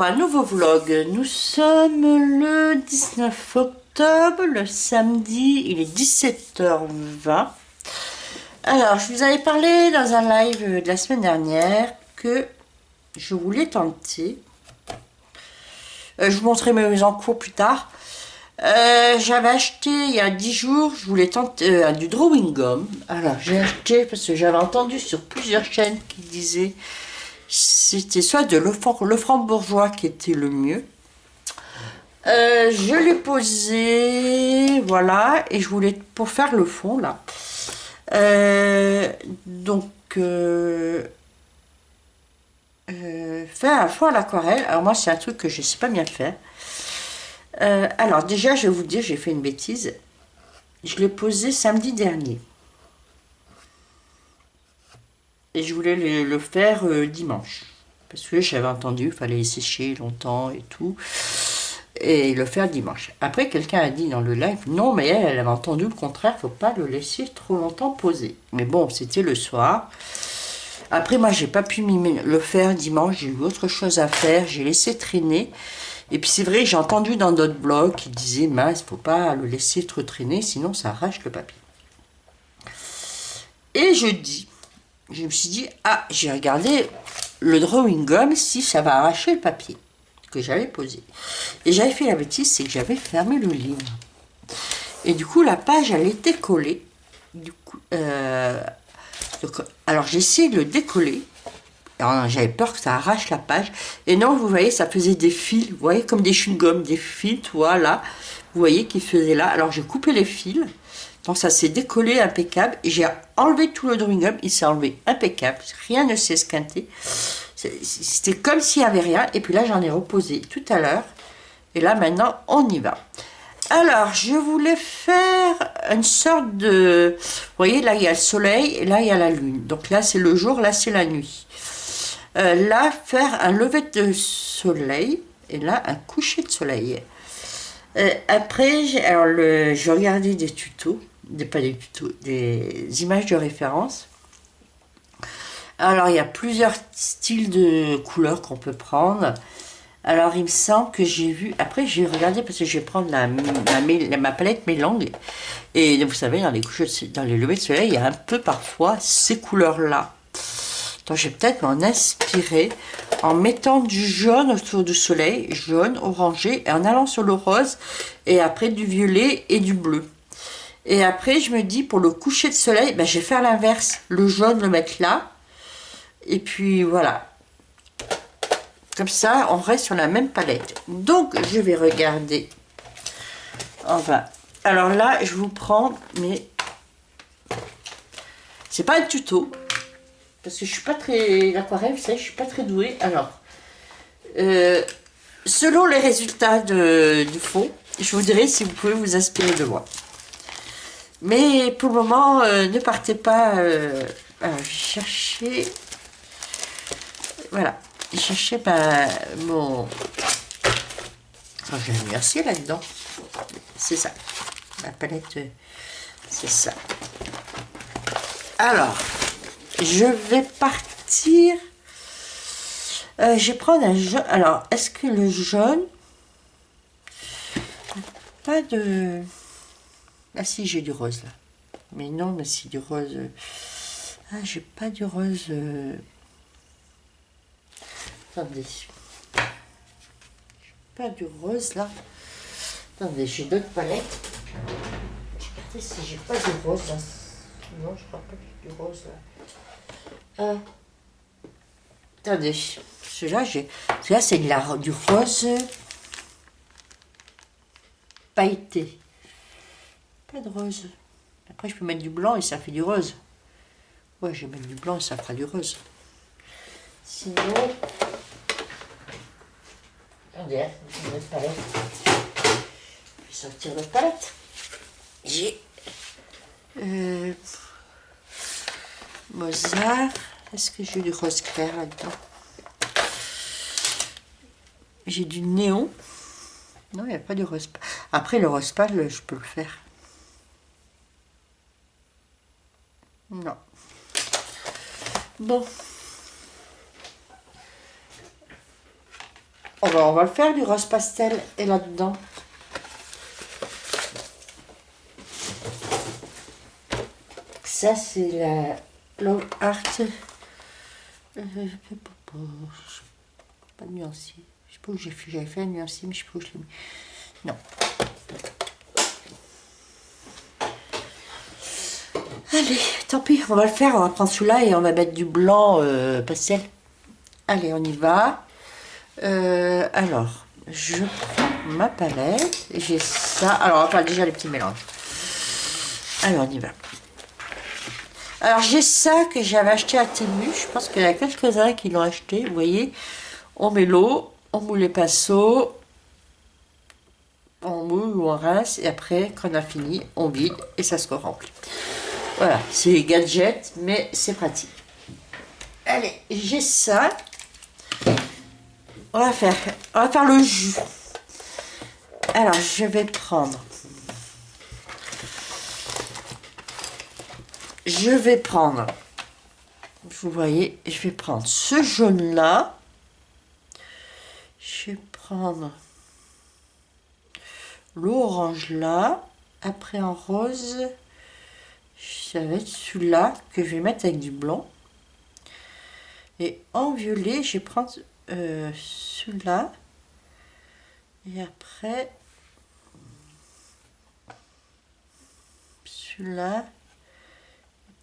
un nouveau vlog. Nous sommes le 19 octobre, le samedi, il est 17h20. Alors, je vous avais parlé dans un live de la semaine dernière que je voulais tenter. Je vous montrerai mes encours plus tard. J'avais acheté il y a 10 jours, je voulais tenter du drawing gum. Alors, j'ai acheté parce que j'avais entendu sur plusieurs chaînes qui disaient c'était soit de le franc-bourgeois qui était le mieux. Je l'ai posé, voilà, et je voulais pour faire le fond là. Donc faire un fond à l'aquarelle. Alors moi c'est un truc que je sais pas bien faire. Alors déjà je vais vous dire, j'ai fait une bêtise. Je l'ai posé samedi dernier. Et je voulais le faire dimanche. Parce que j'avais entendu, il fallait sécher longtemps et tout. Et le faire dimanche. Après, quelqu'un a dit dans le live, non, mais elle avait entendu le contraire, il ne faut pas le laisser trop longtemps poser. Mais bon, c'était le soir. Après, moi, j'ai pas pu le faire dimanche, j'ai eu autre chose à faire, j'ai laissé traîner. Et puis c'est vrai, j'ai entendu dans d'autres blogs qui disaient, mince, il ne faut pas le laisser trop traîner, sinon ça arrache le papier. Et je me suis dit, ah, j'ai regardé le drawing gum si ça va arracher le papier que j'avais posé. Et j'avais fait la bêtise, c'est que j'avais fermé le livre. Et du coup, la page, elle était collée. Du coup, alors j'ai essayé de le décoller. J'avais peur que ça arrache la page. Et non, vous voyez, ça faisait des fils. Vous voyez, comme des chewing-gums, des fils, voilà. Vous voyez qu'ils faisaient là. Alors j'ai coupé les fils. Donc ça s'est décollé impeccable. Et j'ai enlevé tout le drawing gum. Il s'est enlevé impeccable. Rien ne s'est esquinté. C'était comme s'il n'y avait rien. Et puis là, j'en ai reposé tout à l'heure. Et là, maintenant, on y va. Alors, je voulais faire une sorte de... Vous voyez, là, il y a le soleil et là, il y a la lune. Donc là, c'est le jour, là, c'est la nuit. Là, faire un lever de soleil et là, un coucher de soleil. Après, je regardais des tutos, pas des tutos, des images de référence. Alors, il y a plusieurs styles de couleurs qu'on peut prendre. Alors, il me semble que j'ai vu... Après, j'ai regardé parce que je vais prendre ma palette mélange. Et vous savez, dans les levées de soleil, il y a un peu parfois ces couleurs-là. Donc, je vais peut-être m'en inspirer en mettant du jaune autour du soleil, jaune, orangé, et en allant sur le rose, et après du violet et du bleu. Et après, je me dis, pour le coucher de soleil, ben, je vais faire l'inverse. Le jaune, le mettre là. Et puis, voilà. Comme ça, on reste sur la même palette. Donc, je vais regarder. Enfin, alors là, je vous prends, mais c'est pas un tuto. Parce que je suis pas très... L'aquarelle, vous savez, je suis pas très douée. Alors, selon les résultats du fond, je vous dirai si vous pouvez vous inspirer de moi. Mais pour le moment, ne partez pas... alors, je vais chercher... Voilà. Je cherchais mon... Oh, j'ai un nuancier là-dedans. C'est ça. La palette, c'est ça. Alors, je vais partir... je vais prendre un jaune. Alors, est-ce que le jaune... Pas de... Ah si, j'ai du rose là. Mais non, mais c'est du rose... Ah, j'ai pas du rose... Attendez. Pas du rose là. Attendez, j'ai d'autres palettes. Regardez si j'ai pas du rose là. Non, je crois pas que j'ai du rose là. Attendez. Celui-là, c'est du rose pailleté. Pas de rose. Après, je peux mettre du blanc et ça fait du rose. Ouais, je vais mettre du blanc et ça fera du rose. Sinon... Attendez, hein, notre palette. Je vais sortir notre palette. J'ai Mozart. Est-ce que j'ai du rose clair là-dedans? J'ai du néon. Non, il n'y a pas de rose pâle. Après, le rose pâle, je peux le faire. Non. Bon. On va le faire du rose pastel et là-dedans. Ça, c'est la Love Art. Pas de nuancier. Je sais pas où j'avais fait un nuancier, mais je sais pas où je l'ai mis. Non. Allez, tant pis, on va le faire. On va prendre celui-là et on va mettre du blanc pastel. Allez, on y va. Alors, je prends ma palette. J'ai ça. Alors, on va faire déjà les petits mélanges. Alors, on y va. Alors, j'ai ça que j'avais acheté à Temu. Je pense qu'il y en a quelques-uns qui l'ont acheté. Vous voyez, on met l'eau, on moule les pinceaux, on moule ou on rince. Et après, quand on a fini, on vide et ça se remplit. Voilà, c'est gadget, mais c'est pratique. Allez, j'ai ça. On va faire le jus. Alors, je vais prendre. Vous voyez, je vais prendre ce jaune-là. Je vais prendre l'orange là. Après en rose, ça va être celui-là que je vais mettre avec du blanc. Et en violet, je vais prendre celui-là. Et après, celui-là.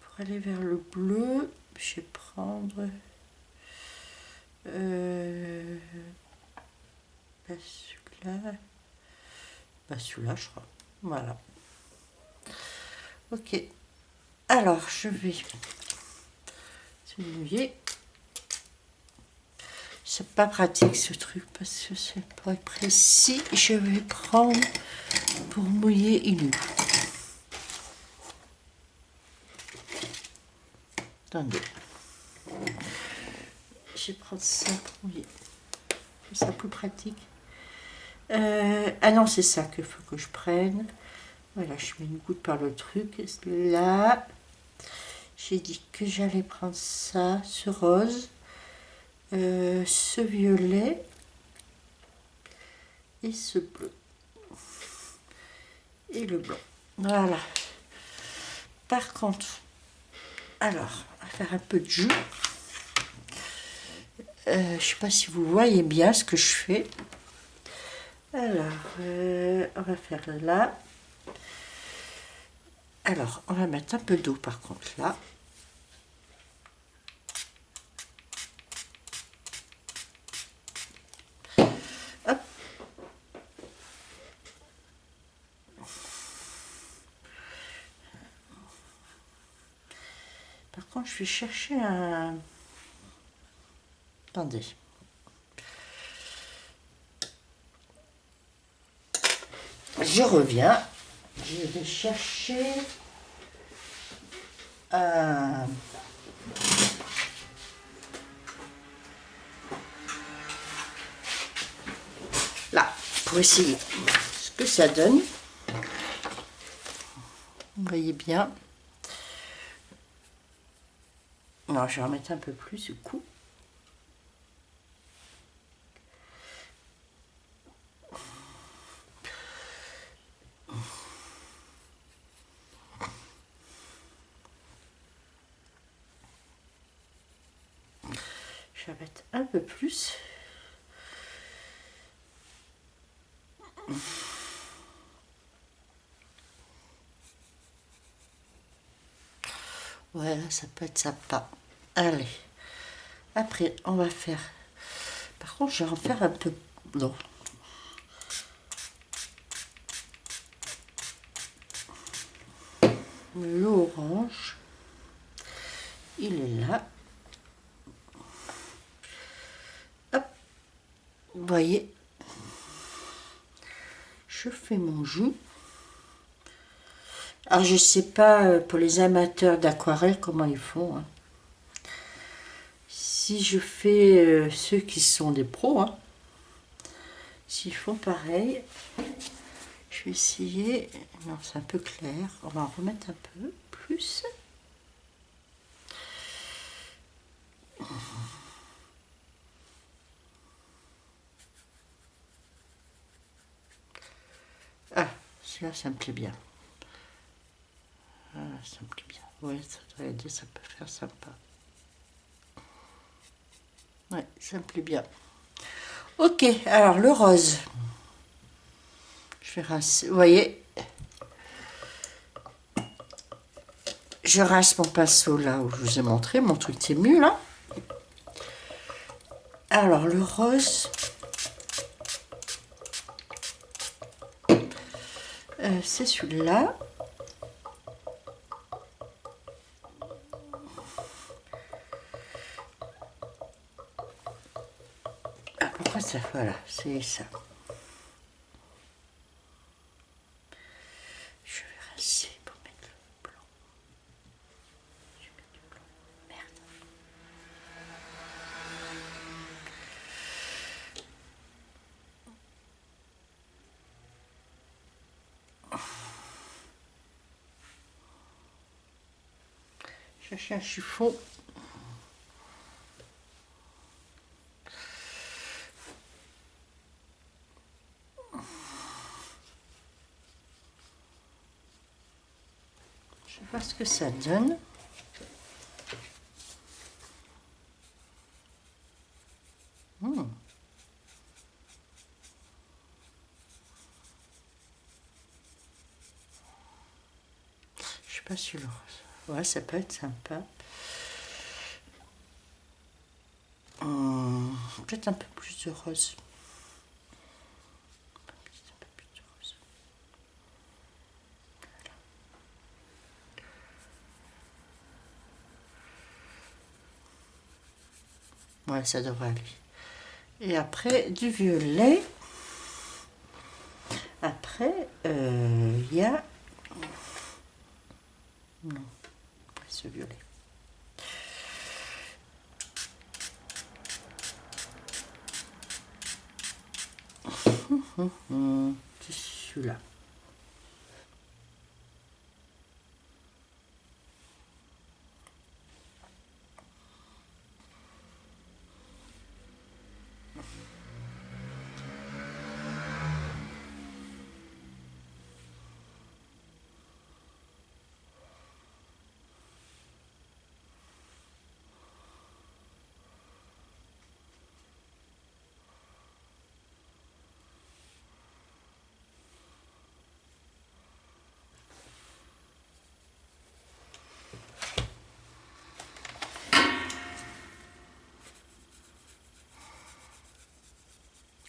Pour aller vers le bleu, je vais prendre celui-là, je crois. Voilà. Ok. Alors, je vais se mouiller. C'est pas pratique ce truc parce que c'est pas précis. Je vais prendre pour mouiller une. Attendez. Je vais prendre ça pour mouiller. C'est plus pratique. Ah non, c'est ça qu'il faut que je prenne. Voilà, je mets une goutte par le truc. Là, j'ai dit que j'allais prendre ça, ce rose, ce violet et ce bleu. Et le blanc. Voilà. Par contre, alors, on va faire un peu de jus. Je ne sais pas si vous voyez bien ce que je fais. Alors, on va faire là. Alors, on va mettre un peu d'eau par contre là. Hop. Par contre, je vais chercher un... Attendez. Je reviens. Je vais chercher un... Là, pour essayer ce que ça donne. Vous voyez bien. Non, je vais en mettre un peu plus du coup. Je vais mettre un peu plus. Voilà, ça peut être sympa. Allez. Après, on va faire... Par contre, je vais en faire un peu... Non. L'orange, il est là. Hop. Vous voyez, je fais mon jus. Alors, je sais pas pour les amateurs d'aquarelle comment ils font. Hein. Si je fais ceux qui sont des pros, hein, s'ils font pareil, je vais essayer. Non, c'est un peu clair. On va en remettre un peu plus. celui-là, ça me plaît bien. Ah, ça me plaît bien. Ouais, ça doit aider, ça peut faire sympa. Ouais, ça me plaît bien. Ok, alors le rose. Je vais rincer, vous voyez, je rince mon pinceau là où je vous ai montré, mon truc Tému là. Alors le rose, c'est celui-là. Ah, pourquoi ça, voilà, c'est ça. Je vais rincer pour mettre le blanc. Je vais mettre du blanc. Merde. Chercher un chiffon. Je sais pas ce que ça donne. Je sais pas si le rose. Ouais, ça peut être sympa. Peut-être un peu plus de rose. Un peu plus de rose. Voilà. Ouais, ça devrait aller. Et après, du violet. Après, il y a... Non, ce violet. C'est celui-là.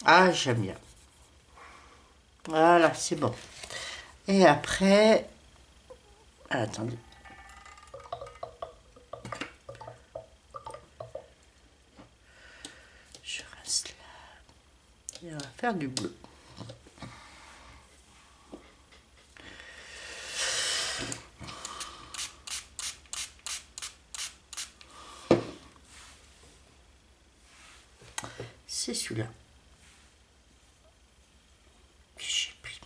Ah, j'aime bien. Voilà, c'est bon. Et après... Ah, attendez. Je reste là. Et on va faire du bleu. C'est celui-là. J'ai pris.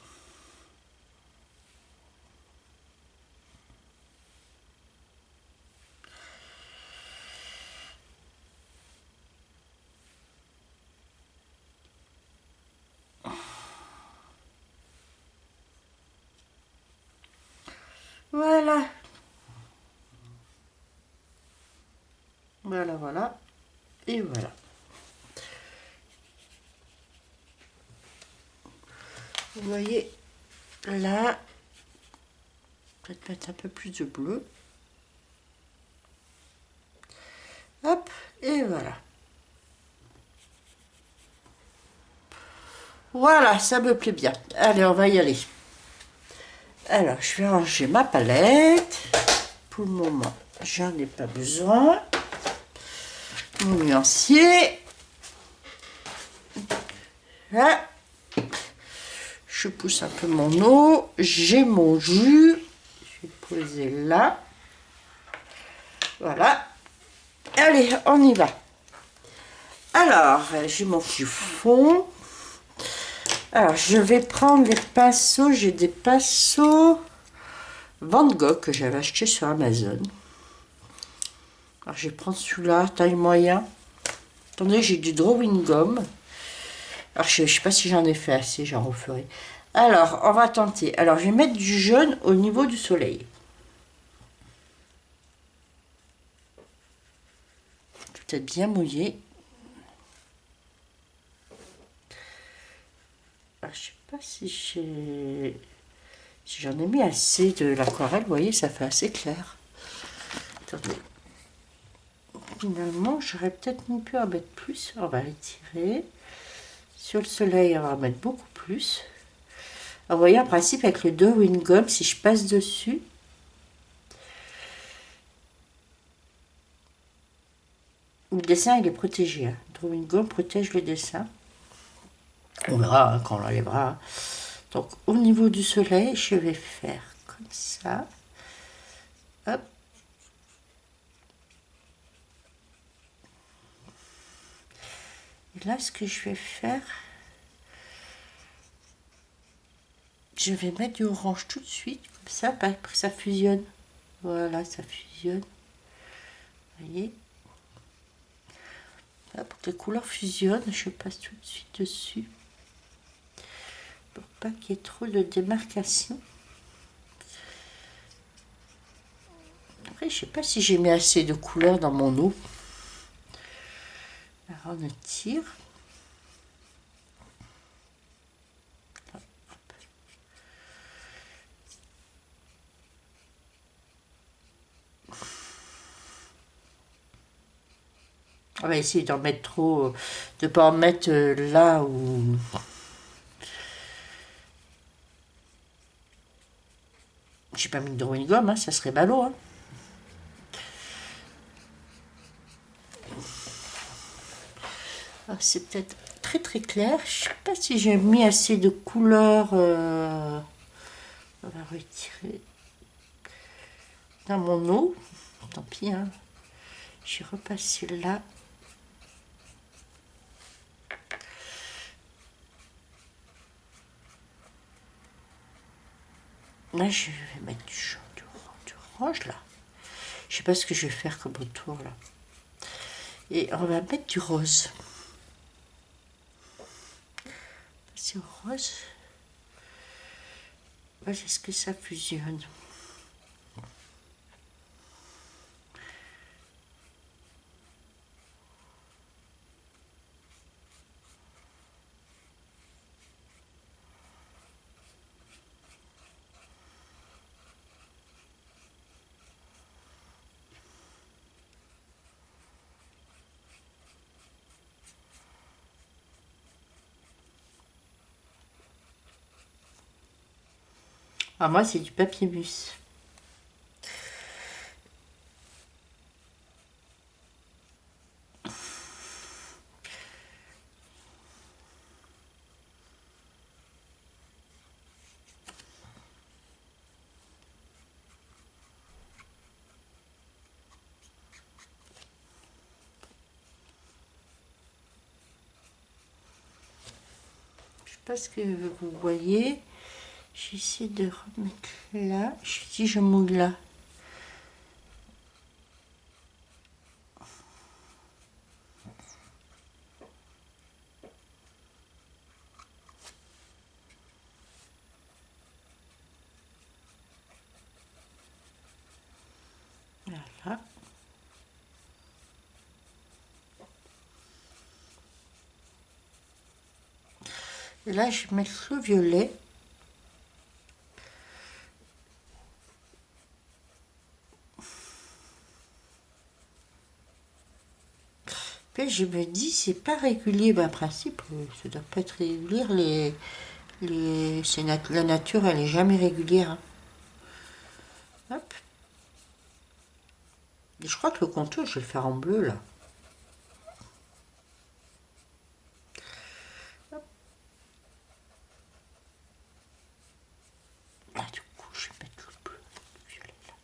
Voilà. Voilà, voilà. Et voilà. Vous voyez, là, peut-être mettre un peu plus de bleu. Hop, et voilà. Voilà, ça me plaît bien. Allez, on va y aller. Alors, je vais ranger ma palette. Pour le moment, j'en ai pas besoin. Mon nuancier. Là. Je pousse un peu mon eau. J'ai mon jus. Je vais poser là. Voilà. Allez, on y va. Alors, j'ai mon chiffon. Alors, je vais prendre les pinceaux. J'ai des pinceaux Van Gogh que j'avais acheté sur Amazon. Alors, je vais prendre celui-là, taille moyen. Attendez, j'ai du drawing gum. Alors, je ne sais pas si j'en ai fait assez, j'en referai. Alors, on va tenter. Alors, je vais mettre du jaune au niveau du soleil. Tout est bien mouillé. Alors, je sais pas si j'en ai mis assez de l'aquarelle. Vous voyez, ça fait assez clair. Attendez. Finalement, j'aurais peut-être pu en mettre plus. On va l'étirer. Sur le soleil, on va en mettre beaucoup plus. Alors, vous voyez, en principe, avec le Drawing Gum, si je passe dessus, le dessin, il est protégé. Hein. Drawing Gum protège le dessin. On verra hein, quand on l'enlèvera. Hein. Donc, au niveau du soleil, je vais faire comme ça. Hop. Et là, ce que je vais faire, je vais mettre du orange tout de suite, comme ça, pour que ça fusionne. Voilà, ça fusionne. Vous voyez? Là, pour que les couleurs fusionnent, je passe tout de suite dessus. Pour pas qu'il y ait trop de démarcation. Après, je sais pas si j'ai mis assez de couleurs dans mon eau. Alors, on tire. On va essayer d'en mettre trop, de ne pas en mettre là où... J'ai pas mis de drawing gum, hein, ça serait ballot. Hein. C'est peut-être très très clair. Je sais pas si j'ai mis assez de couleurs. On va retirer dans mon eau. Tant pis. Hein. J'ai repassé là. Là, je vais mettre du jaune, du orange là. Je sais pas ce que je vais faire comme autour là. Et on va mettre du rose. C'est rose. Voilà, est-ce que ça fusionne? Ah, moi, c'est du papier mousse. Je sais pas ce que vous voyez. J'essaie de remettre là. Si je mouille là. Voilà. Et là, je mets le violet. Puis je me dis, c'est pas régulier. Ben, en principe, ça doit pas être régulier. La nature, elle est jamais régulière. Hein. Hop. Et je crois que le contour, je vais le faire en bleu là. Hop. Là, du coup, je vais mettre le bleu, le violet là.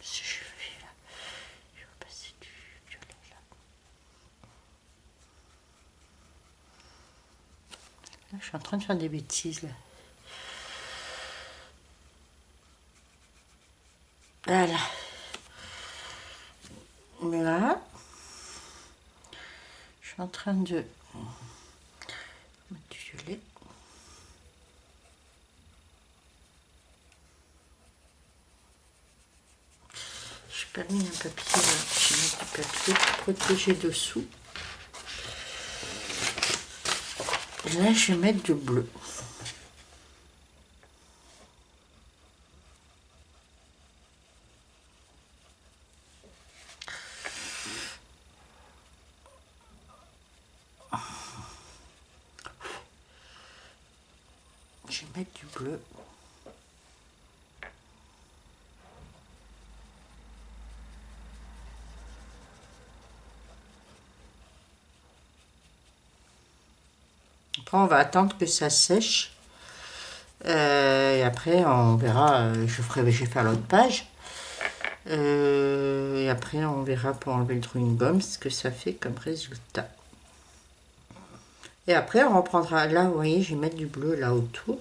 Si je fais là, je vais passer du violet là. Là, je suis en train de faire des bêtises là. Voilà. Là, je suis en train de mettre du violet. Je n'ai pas mis un papier là, je vais mettre du papier pour protéger dessous. Et là, je vais mettre du bleu. Je vais mettre du bleu. Après, on va attendre que ça sèche. Et après, on verra. Je vais faire l'autre page. Et après, on verra pour enlever le drawing gum ce que ça fait comme résultat. Et après, on reprendra. Là, vous voyez, je vais mettre du bleu là autour.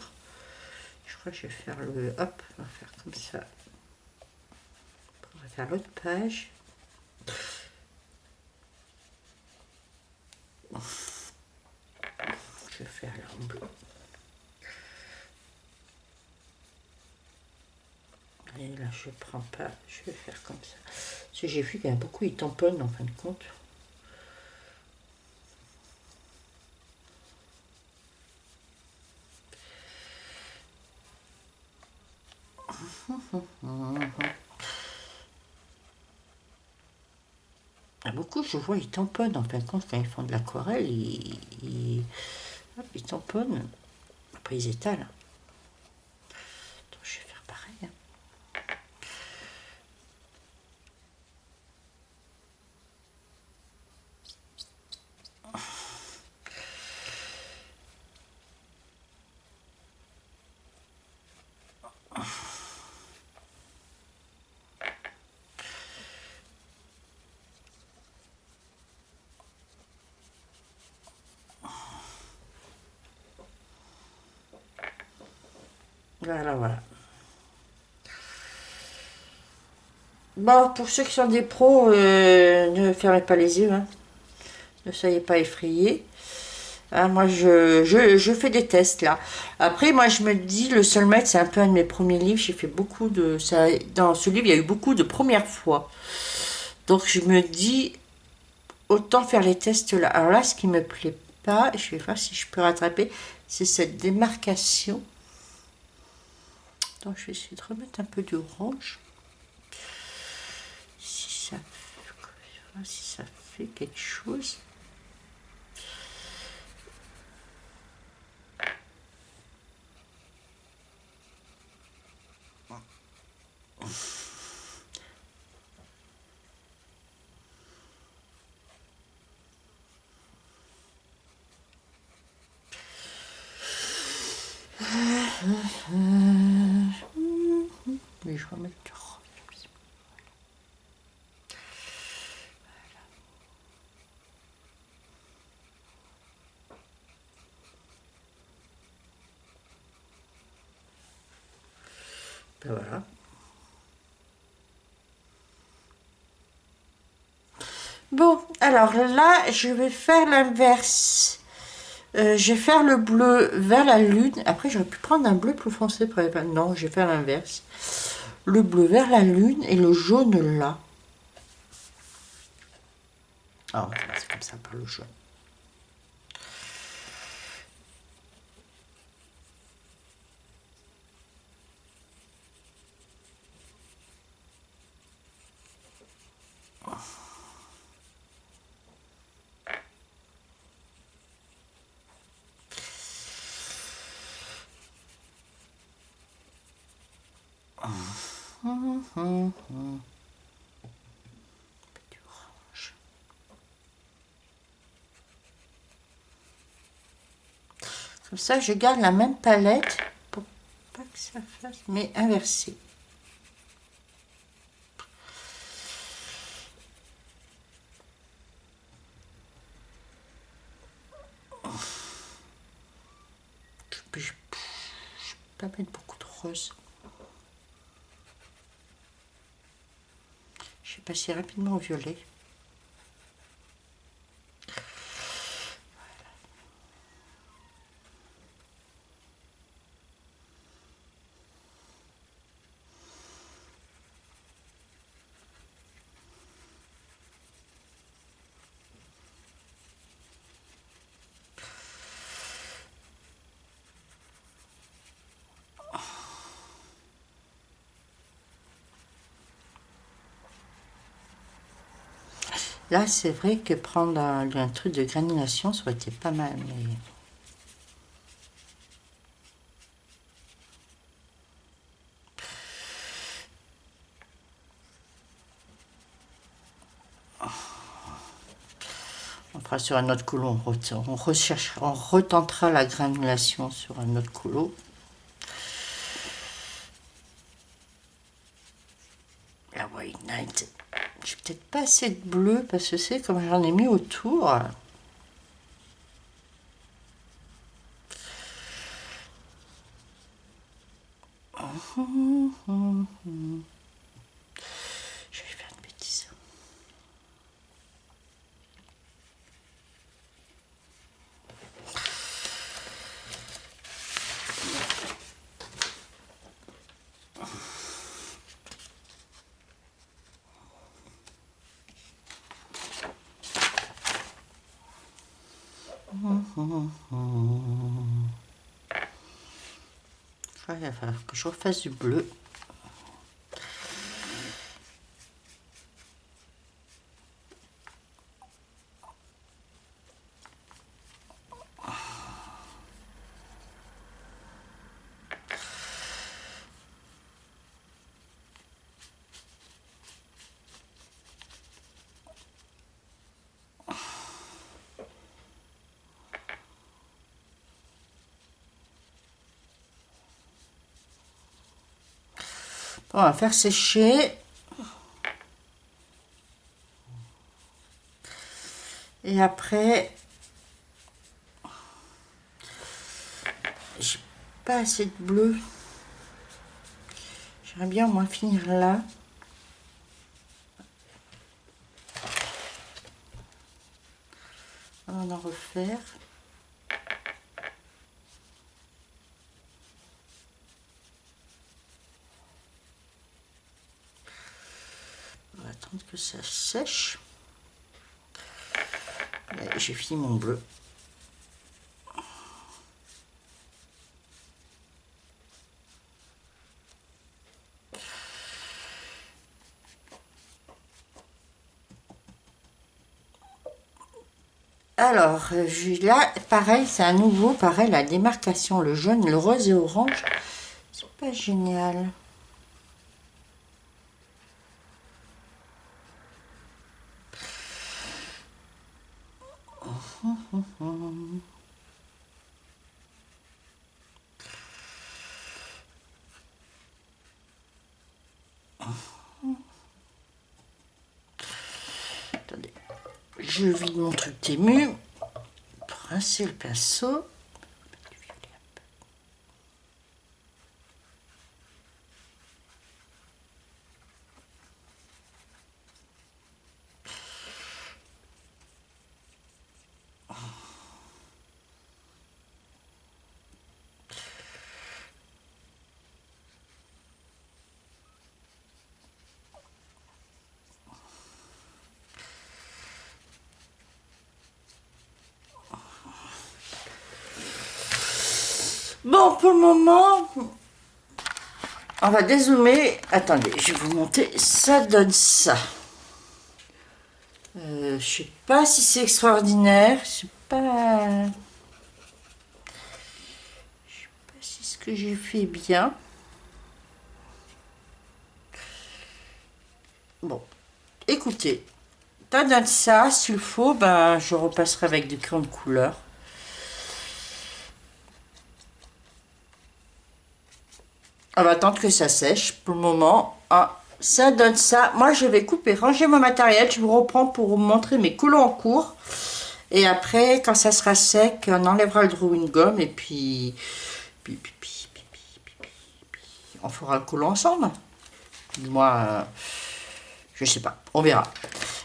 Je crois que je vais faire le... Hop, on va faire comme ça. On va faire l'autre page. Je vais faire là en bleu. Et là, je prends pas. Je vais faire comme ça. Parce que j'ai vu qu'il y a beaucoup, ils tamponnent en fin de compte. Beaucoup, je vois, ils tamponnent en fin de compte quand ils font de l'aquarelle, ils tamponnent. Après, ils étalent. Donc, je vais faire pareil. Hein. Voilà, voilà. Bon, pour ceux qui sont des pros, ne fermez pas les yeux. Hein. Ne soyez pas effrayés. Ah, moi, je fais des tests, là. Après, moi, je me dis, le Soulmate, c'est un peu un de mes premiers livres. J'ai fait beaucoup de... Ça, dans ce livre, il y a eu beaucoup de premières fois. Donc, je me dis, autant faire les tests là. Alors là, ce qui me plaît pas, je vais voir si je peux rattraper, c'est cette démarcation. Donc, je vais essayer de remettre un peu d'orange. Si ça fait quelque chose. Mais je vais remettre du rose. Ben voilà. Bon, alors là, je vais faire l'inverse. Je vais faire le bleu vers la lune. Après, j'aurais pu prendre un bleu plus foncé. Non, je vais faire l'inverse. Le bleu vers la lune et le jaune là. Ah, oh, c'est comme ça, pas le jaune. Comme ça, je garde la même palette pour pas que ça fasse, mais inversé. Je ne vais pas mettre beaucoup de rose. Je vais passer rapidement au violet. Là, c'est vrai que prendre un truc de granulation, ça aurait été pas mal, mais... On fera sur un autre couteau, on recherchera, on retentera la granulation sur un autre couteau. La White Knight. J'ai peut-être pas assez de bleu parce que c'est comme j'en ai mis autour. Je vais faire une bêtise. Il va falloir que je refasse du bleu. On va faire sécher. Et après, j'ai pas assez de bleu. J'aimerais bien au moins finir là. On va en refaire. On va attendre que ça sèche. J'ai fini mon bleu. Alors, là, pareil, c'est à nouveau, pareil, la démarcation, le jaune, le rose et orange, c'est pas génial. Attendez, je vide mon truc Tému, rincer le pinceau. Bon, pour le moment, on va dézoomer. Attendez, je vais vous montrer. Ça donne ça. Je sais pas si c'est extraordinaire. Je sais pas si ce que j'ai fait est bien. Bon, écoutez, ça donne ça. S'il faut, ben, je repasserai avec du crayon de couleur. On va attendre que ça sèche. Pour le moment, ah, ça donne ça. Moi, je vais couper, ranger mon matériel. Je vous reprends pour vous montrer mes couleurs en cours. Et après, quand ça sera sec, on enlèvera le drawing gum et puis on fera le coulant ensemble. Moi, je sais pas. On verra.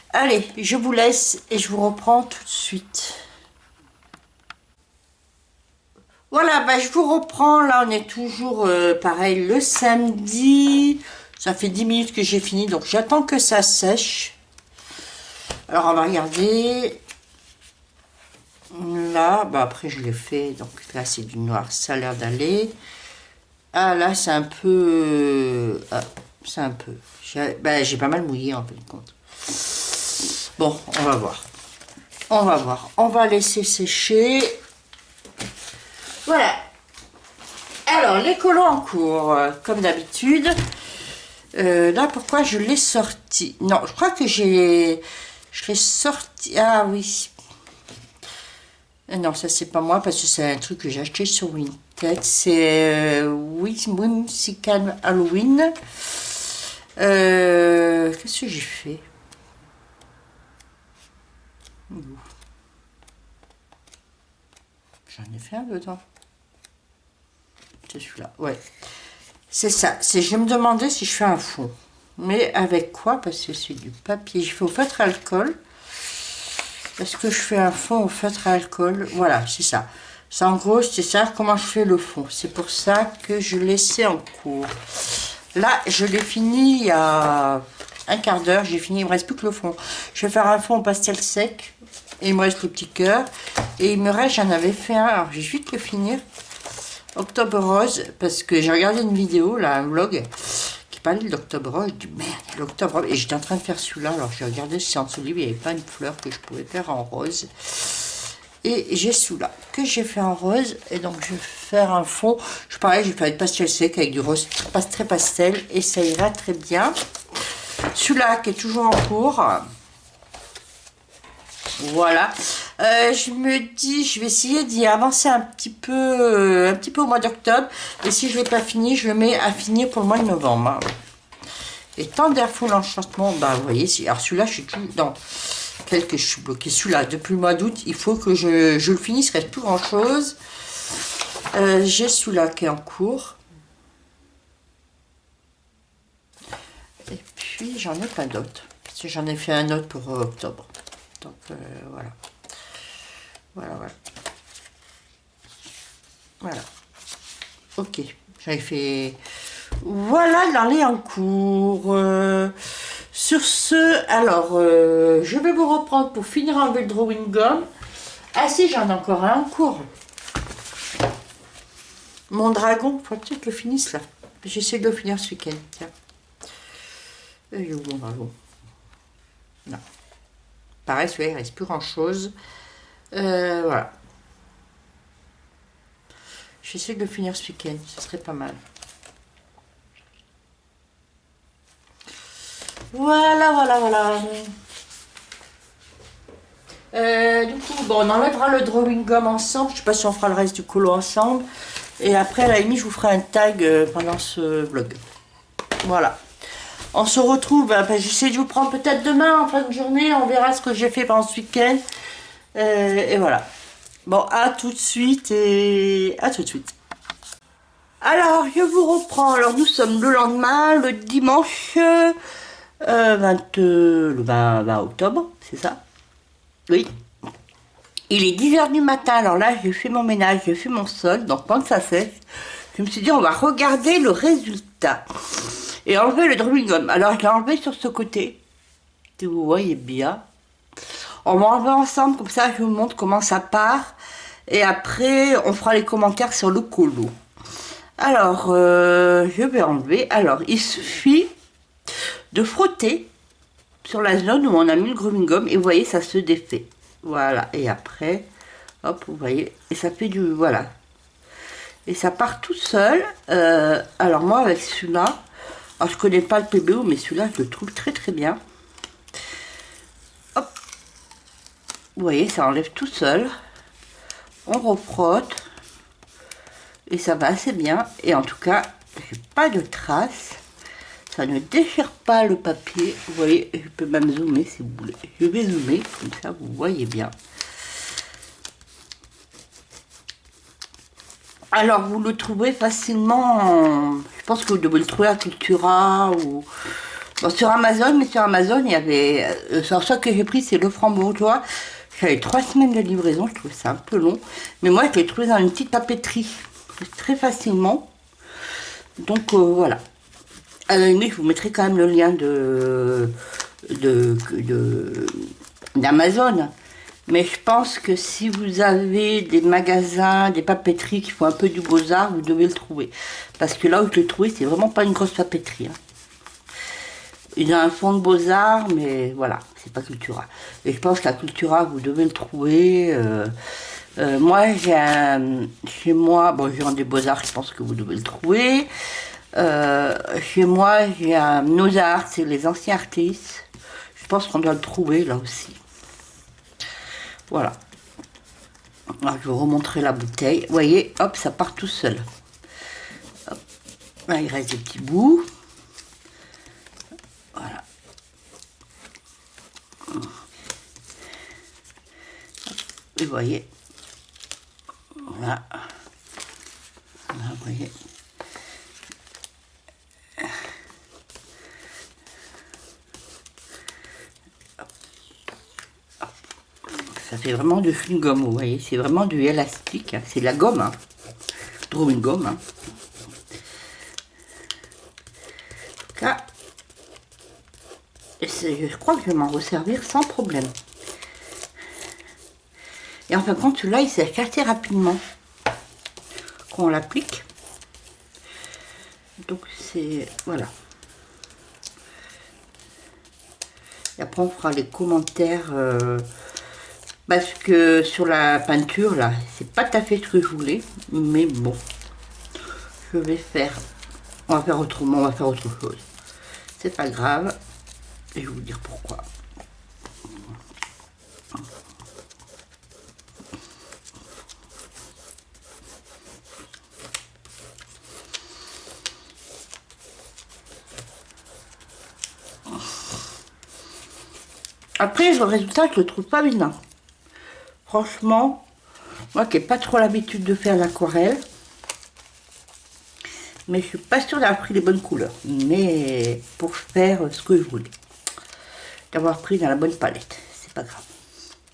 Allez, je vous laisse et je vous reprends tout de suite. Voilà, bah, je vous reprends. Là, on est toujours pareil le samedi. Ça fait 10 minutes que j'ai fini, donc j'attends que ça sèche. Alors, on va regarder. Là, bah, après, je l'ai fait. Donc là, c'est du noir. Ça a l'air d'aller. Ah, là, c'est un peu... Ah, c'est un peu... J'ai pas mal mouillé, en fin de compte. Bon, on va voir. On va voir. On va laisser sécher. Voilà. Alors, les collants en cours, comme d'habitude. Là, pourquoi je l'ai sorti? Non, je crois que je l'ai sorti. Ah oui. Non, ça c'est pas moi parce que c'est un truc que j'ai acheté sur Vinted. C'est Whimsical Halloween. Qu'est-ce que j'ai fait? J'en ai fait un dedans. C'est celui-là, ouais. C'est ça. Je me demandais si je fais un fond. Mais avec quoi? Parce que c'est du papier. Je fais au feutre à alcool. Est-ce que je fais un fond au feutre à alcool? Voilà, c'est ça. Ça, en gros, c'est ça, comment je fais le fond. C'est pour ça que je laissais en cours. Là, je l'ai fini il y a un quart d'heure. J'ai fini, il me reste plus que le fond. Je vais faire un fond au pastel sec. Et il me reste le petit cœur. Et il me reste, j'en avais fait un. Alors, je vais vite le finir. Octobre Rose, parce que j'ai regardé une vidéo, là, un vlog, qui parlait de l'Octobre Rose. Je dis, merde, l'Octobre Rose. Et j'étais en train de faire celui-là. Alors, j'ai regardé si en dessous du livre, il n'y avait pas une fleur que je pouvais faire en rose. Et j'ai celui-là que j'ai fait en rose. Et donc, je vais faire un fond. Je parlais, j'ai fait un pastel sec avec du rose très pastel. Et ça ira très bien. Celui-là qui est toujours en cours. Voilà. Je me dis, je vais essayer d'y avancer un petit peu au mois d'octobre. Et si je ne l'ai pas fini, je le mets à finir pour le mois de novembre. Et tant d'air fou l'enchantement, bah vous voyez, alors celui-là, je suis tout dans je suis bloqué. Celui-là, depuis le mois d'août, il faut que je le finisse, il ne reste plus grand-chose. J'ai celui-là qui est en cours. Et puis, j'en ai pas d'autres. Parce que j'en ai fait un autre pour octobre. Donc, voilà. Voilà. Ok. J'avais fait... Voilà, il est en cours. Sur ce, alors, je vais vous reprendre pour finir enlever le drawing gum. Ah si, j'en ai encore un en cours. Mon dragon, il faut peut-être que je le finisse là. J'essaie de le finir ce week-end. Tiens. Et où mon dragon? Non. Pareil, celui-là, il ne reste plus grand-chose. Voilà. J'essaie de le finir ce week-end, ce serait pas mal. Voilà. Du coup, bon, on enlèvera le drawing gum ensemble. Je ne sais pas si on fera le reste du colo ensemble. Et après, à la limite, je vous ferai un tag pendant ce vlog. Voilà. On se retrouve, j'essaie de vous prendre peut-être demain en fin de journée. On verra ce que j'ai fait pendant ce week-end. Et voilà. Bon, à tout de suite et à tout de suite. Alors, je vous reprends. Alors, nous sommes le lendemain, le dimanche 20 octobre, c'est ça? Oui. Il est 10 h du matin. Alors là, j'ai fait mon ménage, j'ai fait mon sol. Donc, quand ça sèche, je me suis dit, on va regarder le résultat. Et enlever le drawing gum. Alors, je l'ai enlevé sur ce côté. Si vous voyez bien. On va enlever ensemble, comme ça, je vous montre comment ça part. Et après, on fera les commentaires sur le colo. Alors, je vais enlever. Alors, il suffit de frotter sur la zone où on a mis le drawing gum. Et vous voyez, ça se défait. Voilà. Et après, hop, vous voyez. Et ça fait du... Voilà. Et ça part tout seul. Alors, moi, avec celui-là... Alors, je connais pas le PBO, mais celui-là, je le trouve très très bien. Hop. Vous voyez, ça enlève tout seul. On refrotte. Et ça va assez bien. Et en tout cas, j'ai pas de traces. Ça ne déchire pas le papier. Vous voyez, je peux même zoomer si vous voulez. Je vais zoomer, comme ça vous voyez bien. Alors, vous le trouvez facilement, je pense que vous devez le trouver à Cultura ou bon, sur Amazon, mais sur Amazon, il y avait, sur ça que j'ai pris, c'est le framboisier. J'avais 3 semaines de livraison, je trouve ça un peu long, mais moi, je l'ai trouvé dans une petite papeterie, très facilement. Donc, voilà. À la limite, je vous mettrai quand même le lien d'Amazon. Mais je pense que si vous avez des magasins, des papeteries qui font un peu du beaux-arts, vous devez le trouver. Parce que là où je l'ai trouvé, c'est vraiment pas une grosse papeterie. Hein. Il a un fond de Beaux-Arts, mais voilà, c'est pas Cultura. Et je pense que la Cultura, vous devez le trouver. Moi, chez moi, bon, j'ai un des Beaux-Arts, je pense que vous devez le trouver. Chez moi, j'ai un Nos Arts, c'est les anciens artistes. Je pense qu'on doit le trouver là aussi. Voilà. Alors, je vais vous remontrer la bouteille. Vous voyez, hop, ça part tout seul. Hop. Là, il reste des petits bouts. Voilà. Et vous voyez. Voilà. Là, vous voyez. Ça fait vraiment du chewing-gum, vous voyez, c'est vraiment du élastique, hein. C'est de la gomme, hein. Je trouve une gomme. Hein. En tout cas, je crois que je vais m'en resservir sans problème. Et en fin de compte, celui-là, il sèche assez rapidement quand on l'applique. Donc, c'est... Voilà. Et après, on fera les commentaires... parce que sur la peinture, là, c'est pas tout à fait ce que je voulais. Mais bon, je vais faire... On va faire autrement, on va faire autre chose. C'est pas grave. Et je vais vous dire pourquoi. Après, le résultat, je le trouve pas vilain. Franchement, moi qui n'ai pas trop l'habitude de faire l'aquarelle, mais je suis pas sûre d'avoir pris les bonnes couleurs. Mais pour faire ce que je voulais, d'avoir pris dans la bonne palette, c'est pas grave.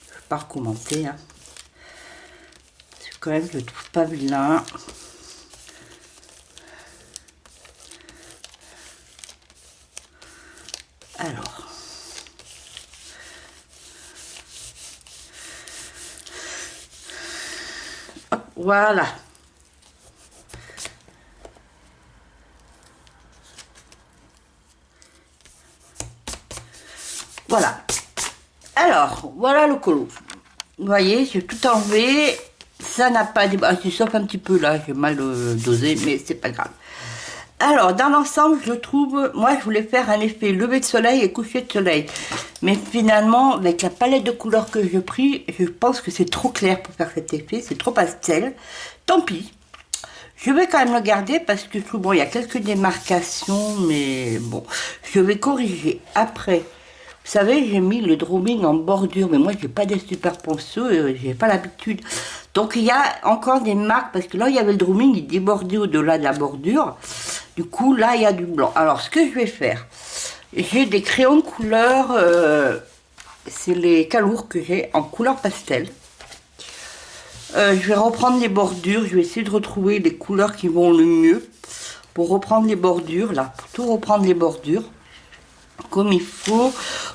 Je ne vais pas recommencer. Hein. Parce que quand même, je le trouve pas vilain. Alors. Hop, voilà. Voilà. Alors, voilà le colo. Vous voyez, j'ai tout enlevé. Ça n'a pas débarrassé, sauf un petit peu là, j'ai mal dosé, mais c'est pas grave. Alors, dans l'ensemble, je trouve, moi je voulais faire un effet lever de soleil et coucher de soleil. Mais finalement, avec la palette de couleurs que j'ai pris, je pense que c'est trop clair pour faire cet effet, c'est trop pastel. Tant pis. Je vais quand même le garder parce que je trouve, bon, il y a quelques démarcations, mais bon, je vais corriger après. Vous savez, j'ai mis le drumming en bordure, mais moi, j'ai pas des super ponceaux, j'ai pas l'habitude. Donc, il y a encore des marques, parce que là, il y avait le drumming, il débordait au-delà de la bordure. Du coup, là, il y a du blanc. Alors, ce que je vais faire, j'ai des crayons de couleur, c'est les calours que j'ai en couleur pastel. Je vais reprendre les bordures, je vais essayer de retrouver les couleurs qui vont le mieux pour reprendre les bordures, là, pour tout reprendre les bordures comme il faut,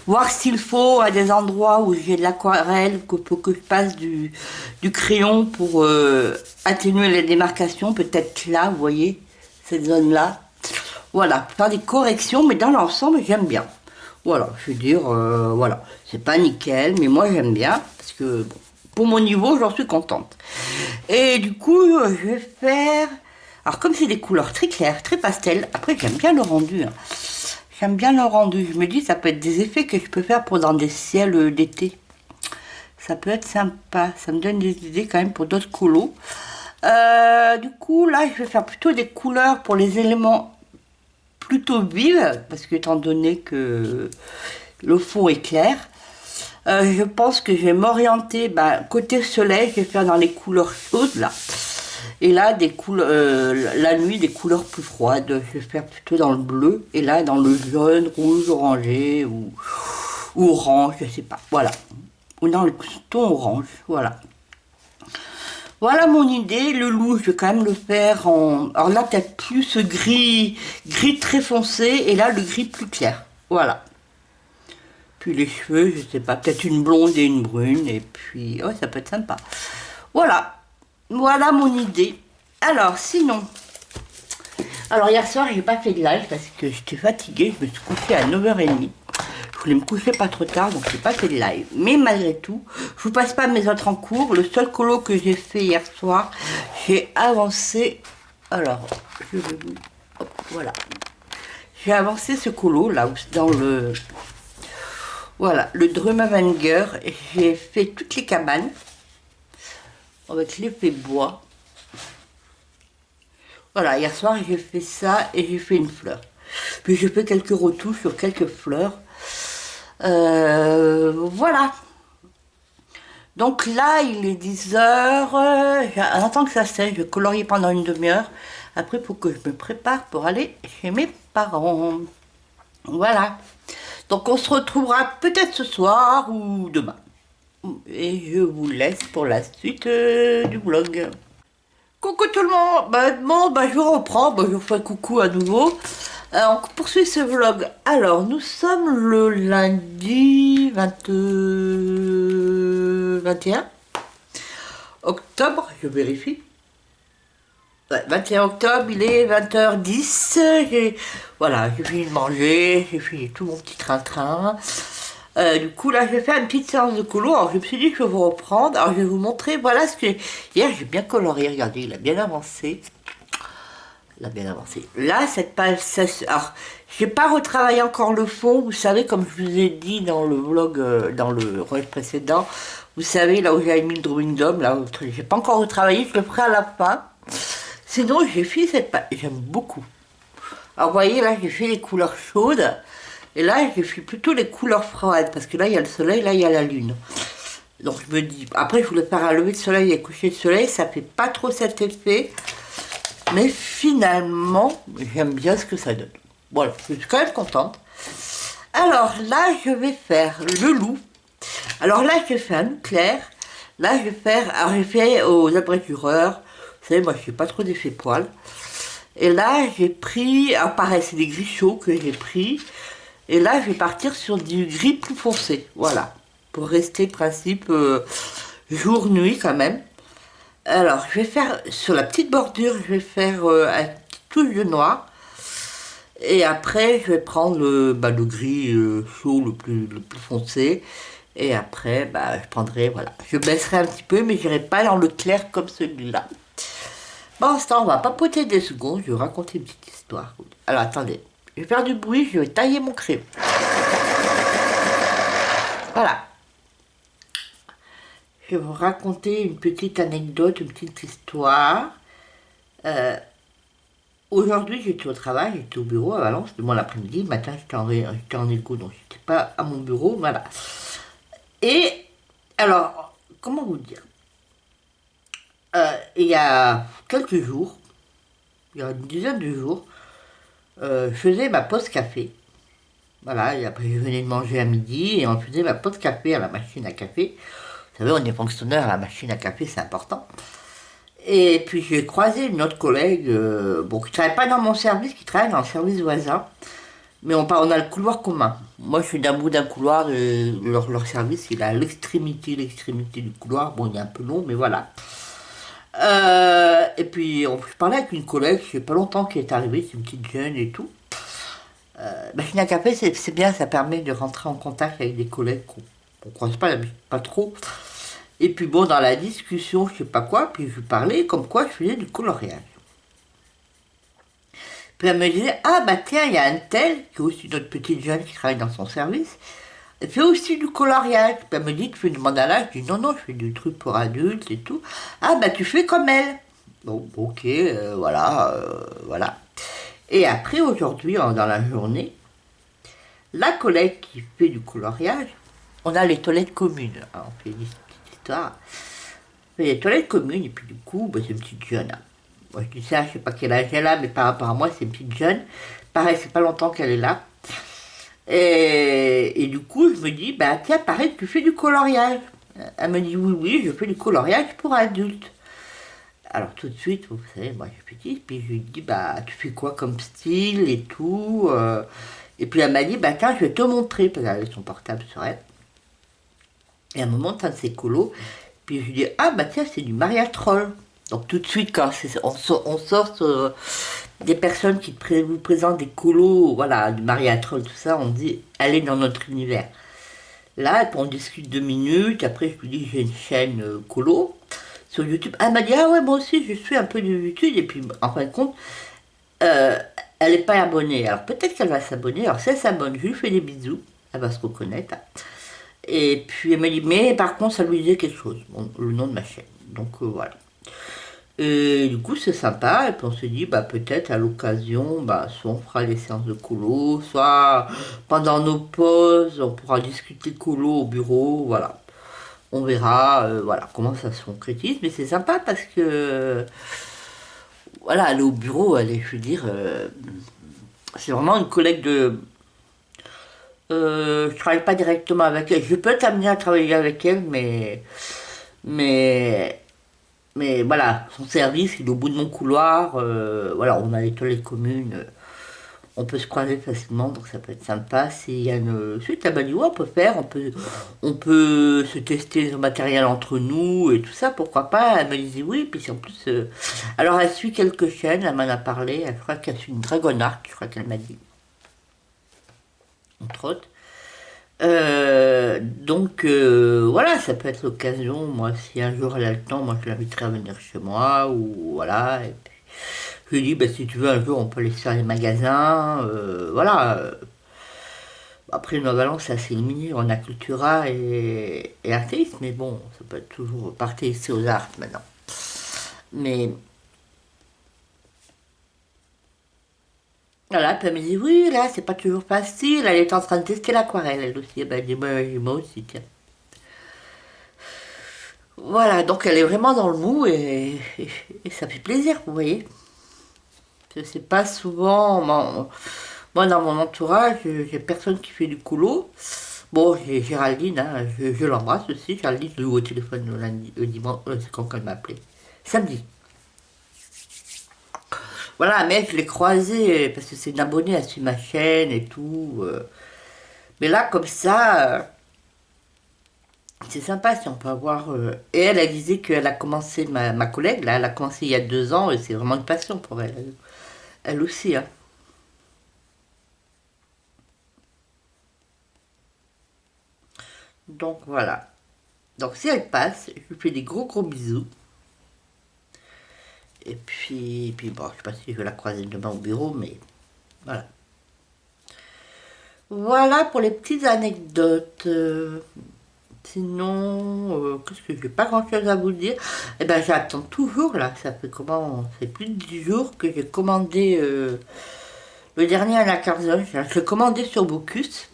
voir s'il faut à des endroits où j'ai de l'aquarelle que je passe du crayon pour atténuer les démarcations, peut-être là, vous voyez, cette zone là, voilà, faire des corrections, mais dans l'ensemble j'aime bien, voilà, je veux dire, voilà, c'est pas nickel, mais moi j'aime bien, parce que bon, pour mon niveau j'en suis contente, et du coup je vais faire, alors comme c'est des couleurs très claires, très pastel, après j'aime bien le rendu, hein. J'aime bien le rendu. Je me dis, ça peut être des effets que je peux faire pour dans des ciels d'été. Ça peut être sympa. Ça me donne des idées quand même pour d'autres colos. Du coup, là, je vais faire plutôt des couleurs pour les éléments plutôt vives. Parce que étant donné que le fond est clair, je pense que je vais m'orienter, côté soleil, je vais faire dans les couleurs chaudes, là. Et là, des couleurs, la nuit, des couleurs plus froides. Je vais faire plutôt dans le bleu. Et là, dans le jaune, rouge, orangé ou orange, je sais pas. Voilà. Ou dans le ton orange. Voilà. Voilà mon idée. Le loup, je vais quand même le faire en... Alors là, peut-être plus gris très foncé. Et là, le gris plus clair. Voilà. Puis les cheveux, je sais pas. Peut-être une blonde et une brune. Et puis, oh, ça peut être sympa. Voilà. Voilà mon idée. Alors, sinon, Alors hier soir, j'ai pas fait de live parce que j'étais fatiguée, je me suis couchée à 9h30. Je voulais me coucher pas trop tard, donc j'ai pas fait de live. Mais malgré tout, je vous passe pas mes autres en cours. Le seul colo que j'ai fait hier soir, j'ai avancé. Alors, je vais vous... Hop, voilà. J'ai avancé ce colo là, dans le... Voilà, le Drumavanger. J'ai fait toutes les cabanes avec l'effet bois. Voilà, hier soir j'ai fait ça et j'ai fait une fleur. Puis j'ai fait quelques retouches sur quelques fleurs. Voilà. Donc là, il est 10h. J'attends que ça sèche. Je vais colorier pendant une demi-heure. Après, il faut que je me prépare pour aller chez mes parents. Voilà. Donc on se retrouvera peut-être ce soir ou demain. Et je vous laisse pour la suite du vlog. Coucou tout le monde, je reprends, je vous fais coucou à nouveau. On poursuit ce vlog. Alors, nous sommes le lundi 21 octobre, je vérifie. Ouais, 21 octobre, il est 20h10. Voilà, j'ai fini de manger, j'ai fini tout mon petit train-train. Du coup, là, je vais faire une petite séance de colo. Alors, je me suis dit que je vais vous reprendre. Alors, je vais vous montrer, voilà ce que... Hier, j'ai bien coloré, regardez, il a bien avancé. Il a bien avancé. Là, cette page... Alors, je n'ai pas retravaillé encore le fond. Vous savez, comme je vous ai dit dans le vlog, dans le rush précédent, vous savez, là où j'avais mis le drawing d'homme, là, j'ai pas encore retravaillé, je le ferai à la fin. Sinon, j'ai fait cette page. J'aime beaucoup. Alors, vous voyez, là, j'ai fait les couleurs chaudes. Et là, j'ai fait plutôt les couleurs froides, parce que là, il y a le soleil, là, il y a la lune. Donc, je me dis... Après, je voulais faire un lever de soleil et coucher de soleil, ça fait pas trop cet effet. Mais finalement, j'aime bien ce que ça donne. Voilà, je suis quand même contente. Alors, là, je vais faire le loup. Alors là, j'ai fait un loup clair. Là, je vais faire... Alors, j'ai fait aux abritureurs. Vous savez, moi, je n'ai pas trop d'effet poil. Et là, j'ai pris... Alors, pareil, c'est des gris chauds que j'ai pris. Et là, je vais partir sur du gris plus foncé, voilà, pour rester principe jour-nuit quand même. Alors, je vais faire, sur la petite bordure, je vais faire une petite touche de noir. Et après, je vais prendre le gris chaud, le plus foncé. Et après, je prendrai, voilà, je baisserai un petit peu, mais je n'irai pas dans le clair comme celui-là. Bon, ça, on va papoter des secondes, je vais vous raconter une petite histoire. Alors, attendez. Je vais faire du bruit, je vais tailler mon crayon. Voilà. Je vais vous raconter une petite anecdote, une petite histoire. Aujourd'hui, j'étais au travail, j'étais au bureau à Valence, de l'après-midi. Le matin, j'étais en écho, donc j'étais pas à mon bureau, voilà. Et, alors, comment vous dire, il y a quelques jours, il y a une dizaine de jours, je faisais ma pause café. Voilà, et après je venais de manger à midi et on faisait ma pause café à la machine à café. Vous savez, on est fonctionnaire à la machine à café, c'est important. Et puis j'ai croisé une autre collègue, qui ne travaille pas dans mon service, qui travaille dans le service voisin. Mais on a le couloir commun. Moi, je suis d'un bout d'un couloir, et leur service, il est à l'extrémité du couloir. Bon, il est un peu long, mais voilà. Et puis, je parlais avec une collègue, je sais pas longtemps, qui est arrivée, c'est une petite jeune et tout. Machine à café, c'est bien, ça permet de rentrer en contact avec des collègues qu'on ne croise pas trop. Et puis bon, dans la discussion, je sais pas quoi, puis je lui parlais comme quoi je faisais du coloriage. Puis elle me disait, ah tiens, il y a un tel, qui est aussi notre petite jeune qui travaille dans son service, elle fait aussi du coloriage. Puis elle me dit, tu fais du mandala? Je dis, non, je fais du truc pour adultes et tout. Ah tu fais comme elle. Bon, ok, voilà. Et après, aujourd'hui, dans la journée, la collègue qui fait du coloriage, on a les toilettes communes. Alors, on fait une petite histoire. On fait les toilettes communes, et puis du coup, c'est une petite jeune. Moi, je dis ça, je sais pas quel âge elle a, mais par rapport à moi, c'est une petite jeune. Pareil, c'est pas longtemps qu'elle est là. Et du coup, je me dis, tiens, pareil, tu fais du coloriage. Elle me dit, oui, je fais du coloriage pour adultes. Alors tout de suite, vous savez, moi je suis petite, puis je lui dis, tu fais quoi comme style et tout. Et puis elle m'a dit, tiens, je vais te montrer, parce qu'elle avait son portable sur elle. Et elle me montre un de ses colos, puis je lui dis, tiens, c'est du mariage troll. Donc tout de suite, quand on sort des personnes qui vous présentent des colos, voilà, du Maria Troll, tout ça, on dit, allez dans notre univers. Là, on discute 2 minutes, après je lui dis, j'ai une chaîne colo sur YouTube. Elle m'a dit, ah ouais, moi aussi, je suis un peu de YouTube, et puis, en fin de compte, euh, elle n'est pas abonnée. Alors peut-être qu'elle va s'abonner, alors si elle s'abonne, je lui fais des bisous, elle va se reconnaître. Et puis elle m'a dit, mais par contre, ça lui disait quelque chose, bon, le nom de ma chaîne. Donc voilà. Et du coup, c'est sympa. Et puis on se dit, bah, peut-être à l'occasion, bah, soit on fera les séances de colo, soit pendant nos pauses, on pourra discuter colo au bureau. Voilà. On verra voilà, comment ça se concrétise. Mais c'est sympa parce que, voilà, aller au bureau, aller, je veux dire, c'est vraiment une collègue de. Je travaille pas directement avec elle. Je peux t'amener à travailler avec elle, mais Mais voilà, son service, il est au bout de mon couloir. Voilà, on a les toilettes communes. On peut se croiser facilement, donc ça peut être sympa. S'il y a une suite, elle m'a dit, ouais, on peut faire, on peut se tester le matériel entre nous et tout ça, pourquoi pas. Elle me disait oui, puis en plus. Alors elle suit quelques chaînes, elle m'en a parlé. Elle croit qu'elle suit une Dragonark, je crois qu'elle m'a dit, entre autres. Donc voilà, ça peut être l'occasion. Moi, si un jour elle a le temps, moi je l'inviterai à venir chez moi ou voilà. Et puis, je lui dis, bah, si tu veux, un jour on peut aller faire les magasins. Voilà. Après, Novalan, c'est assez limité. On a Cultura et Artéis, mais bon, ça peut être toujours partir ici aux Arts maintenant. Mais voilà, puis elle me dit, oui, là, c'est pas toujours facile. Elle est en train de tester l'aquarelle, elle aussi. Ben, elle dit, bah, moi aussi, tiens. Voilà, donc elle est vraiment dans le mou et ça fait plaisir, vous voyez. Je sais pas souvent, moi dans mon entourage, j'ai personne qui fait du coulo. Bon, j'ai Géraldine, hein, je l'embrasse aussi. Géraldine, je l'ai eu au téléphone le lundi, le dimanche, c'est quand elle m'a appelé. Samedi. Voilà, mais je l'ai croisée parce que c'est une abonnée, elle suit ma chaîne et tout. Mais là, comme ça, c'est sympa si on peut avoir. Et elle, elle disait qu'elle a commencé, ma collègue, là, elle a commencé il y a 2 ans et c'est vraiment une passion pour elle. Elle aussi, hein. Donc voilà. Donc si elle passe, je lui fais des gros gros bisous. Et puis bon, je sais pas si je vais la croiser demain au bureau, mais voilà. Voilà pour les petites anecdotes. Sinon, qu'est-ce que j'ai pas grand-chose à vous dire. Eh ben j'attends toujours là. Ça fait comment? C'est plus de 10 jours que j'ai commandé le dernier à la Carzone. Je l'ai commandé sur Bocuse.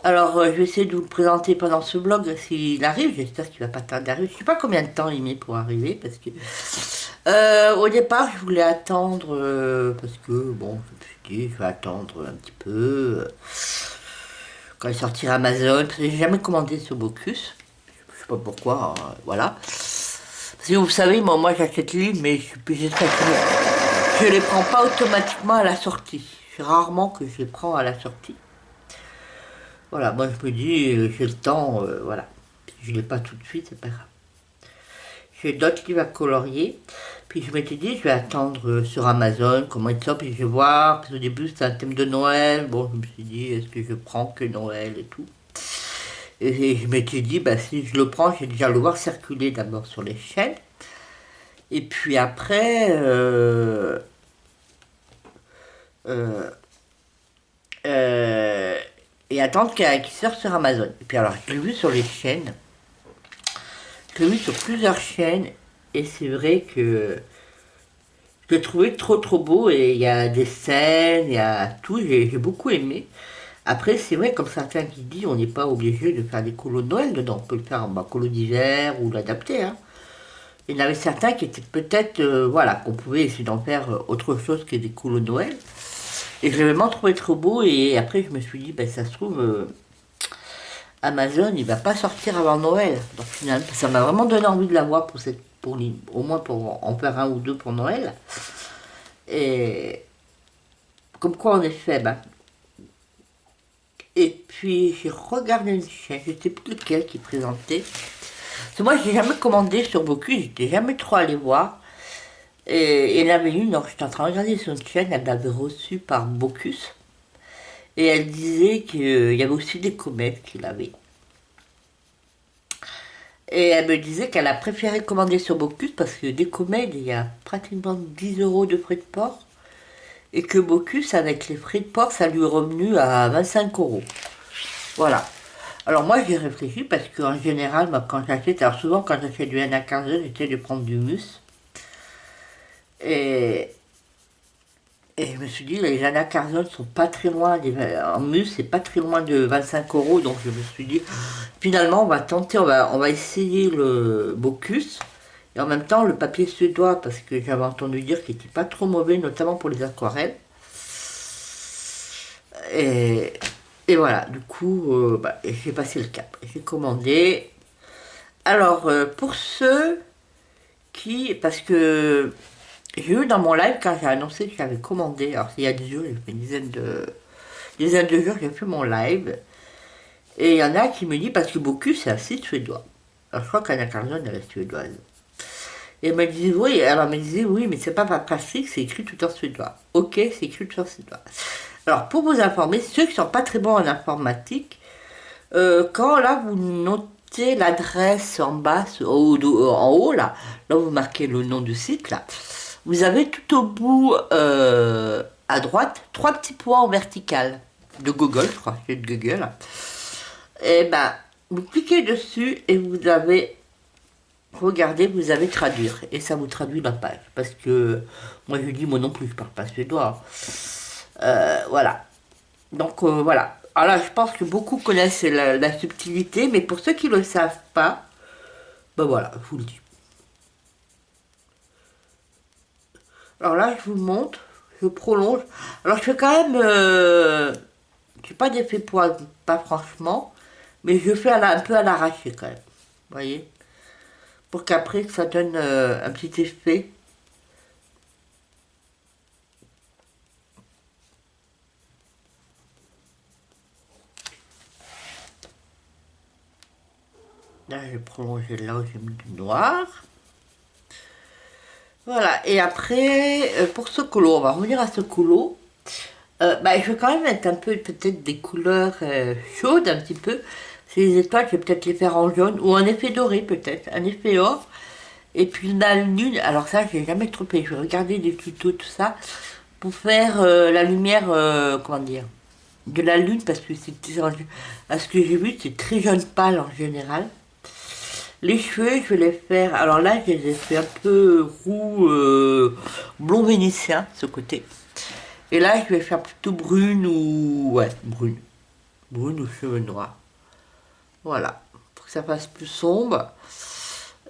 Alors, je vais essayer de vous le présenter pendant ce vlog s'il arrive. J'espère qu'il va pas tarder à arriver. Je sais pas combien de temps il met pour arriver parce que au départ, je voulais attendre parce que bon, je me suis dit, je vais attendre un petit peu quand il sortira Amazon. Parce que j'ai jamais commandé sur Bocuse. Je sais pas pourquoi. Voilà. Parce que vous savez, moi j'achète les livres, mais je les prends pas automatiquement à la sortie. C'est rarement que je les prends à la sortie. Voilà, moi je me dis, j'ai le temps, voilà. Si je ne l'ai pas tout de suite, c'est pas grave. J'ai d'autres livres à colorier. Puis je m'étais dit, je vais attendre sur Amazon comment il sort, puis je vais voir. Parce qu'au début, c'était un thème de Noël. Bon, je me suis dit, est-ce que je prends que Noël et tout. Et je m'étais dit, bah, si je le prends, je vais déjà le voir circuler d'abord sur les chaînes. Et puis après, euh, euh, et attendre qu'il sorte sur Amazon. Et puis alors, je l'ai vu sur les chaînes. Je l'ai vu sur plusieurs chaînes. Et c'est vrai que je l'ai trouvé trop trop beau. Et il y a des scènes, il y a tout. J'ai beaucoup aimé. Après, c'est vrai, comme certains qui disent, on n'est pas obligé de faire des colos de Noël dedans. On peut le faire en colo d'hiver ou l'adapter, hein. Il y en avait certains qui étaient peut-être, voilà, qu'on pouvait essayer d'en faire autre chose que des colos de Noël. Et je l'ai vraiment trouvé trop beau. Et après, je me suis dit, ben, ça se trouve, Amazon, il va pas sortir avant Noël. Donc finalement, ça m'a vraiment donné envie de l'avoir au moins pour en faire un ou deux pour Noël. Et comme quoi, en effet, ben. Et puis, j'ai regardé une chaîne, je sais plus lequel qui présentait. Parce que moi, j'ai jamais commandé sur Bocuse, j'étais jamais trop allé voir. Et il y en avait une, donc j'étais en train de regarder sur une chaîne, elle l'avait reçue par Bocuse. Et elle disait qu'il y avait aussi des comètes qu'il avait. Et elle me disait qu'elle a préféré commander sur Bocuse parce que des comètes, il y a pratiquement 10 euros de frais de port. Et que Bocuse, avec les frais de port, ça lui est revenu à 25 euros. Voilà. Alors moi, j'ai réfléchi parce qu'en général, moi, quand j'achète, alors souvent quand j'achète du anacardiol, j'essaie de prendre du mus. Et, et je me suis dit, les anacardiol sont pas très loin, en mus, c'est pas très loin de 25 euros. Donc je me suis dit, finalement, on va tenter, on va essayer le Bocuse. Et en même temps, le papier suédois, parce que j'avais entendu dire qu'il n'était pas trop mauvais, notamment pour les aquarelles. Et, et voilà, du coup, j'ai passé le cap. J'ai commandé. Alors, pour ceux qui... Parce que j'ai eu dans mon live, quand j'ai annoncé que j'avais commandé, alors il y a des jours, j'ai fait une dizaine de jours, j'ai fait mon live. Et il y en a qui me disent, parce que Bocuse, c'est un site suédois. Alors, je crois qu'Anna Carlson, elle est suédoise. Et elle me disait, oui, elle me disait, oui, mais c'est pas pratique, c'est écrit tout en suédois. Ok, c'est écrit tout en suédois. Alors, pour vous informer, ceux qui ne sont pas très bons en informatique, quand là, vous notez l'adresse en bas, en haut, là où vous marquez le nom du site, là, vous avez tout au bout, à droite, trois petits points en vertical de Google, je crois, c'est de Google. Et ben, vous cliquez dessus et vous avez, regardez, vous avez traduire. Et ça vous traduit la page. Parce que, moi je dis, moi non plus, je parle pas suédois. Voilà. Donc voilà. Alors là, je pense que beaucoup connaissent la subtilité, mais pour ceux qui ne le savent pas, ben voilà, je vous le dis. Alors là, je vous montre, je prolonge. Alors je fais quand même, je fais pas d'effet poids, pas franchement, mais je fais un peu à l'arraché quand même. Vous voyez, pour qu'après ça donne un petit effet. Là, je vais prolonger là où j'ai mis du noir. Voilà, et après, pour ce colo, on va revenir à ce colo. Je vais quand même mettre un peu, peut-être des couleurs chaudes, un petit peu. Ces étoiles, je vais peut-être les faire en jaune, ou un effet doré peut-être, un effet or. Et puis la lune, alors ça, j'ai jamais trompé, je vais regarder des tutos, tout ça, pour faire la lumière, comment dire, de la lune, parce que c'était, à ce que j'ai vu, c'est très jaune pâle en général. Les cheveux, je vais les faire. Alors là, je les ai fait un peu roux, blond vénitien, ce côté. Et là, je vais faire plutôt brune ou. Ouais, brune. Brune ou cheveux noirs. Voilà. Pour que ça fasse plus sombre.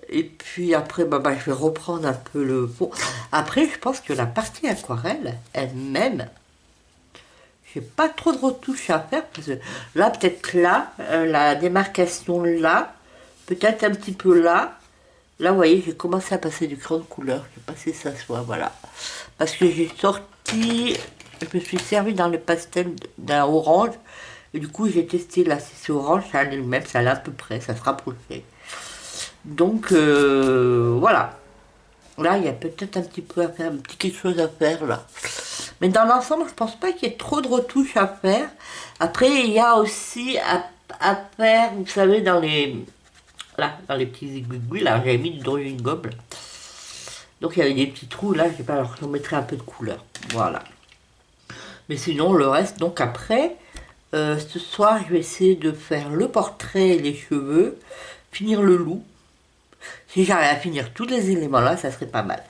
Et puis après, je vais reprendre un peu le fond. Après, je pense que la partie aquarelle, elle-même, j'ai pas trop de retouches à faire. Parce que là, peut-être là, la démarcation là, peut-être un petit peu là. Là, vous voyez, j'ai commencé à passer du crayon de couleur. J'ai passé ça soit, voilà. Parce que j'ai sorti, je me suis servi dans le pastel d'un orange. Et du coup, j'ai testé là, si c'est orange, ça allait le même, ça allait à peu près, ça se rapprochait. Donc, voilà. Là, il y a peut-être un petit peu à faire, un petit quelque chose à faire là. Mais dans l'ensemble, je pense pas qu'il y ait trop de retouches à faire. Après, il y a aussi à faire, vous savez, là, dans les petits aiguilles, là, j'avais mis du d'origine gomme. Donc il y avait des petits trous, là, je sais pas, alors je mettrai un peu de couleur. Voilà. Mais sinon, le reste, donc après, ce soir, je vais essayer de faire le portrait et les cheveux, finir le loup. Si j'arrive à finir tous les éléments là, ça serait pas mal.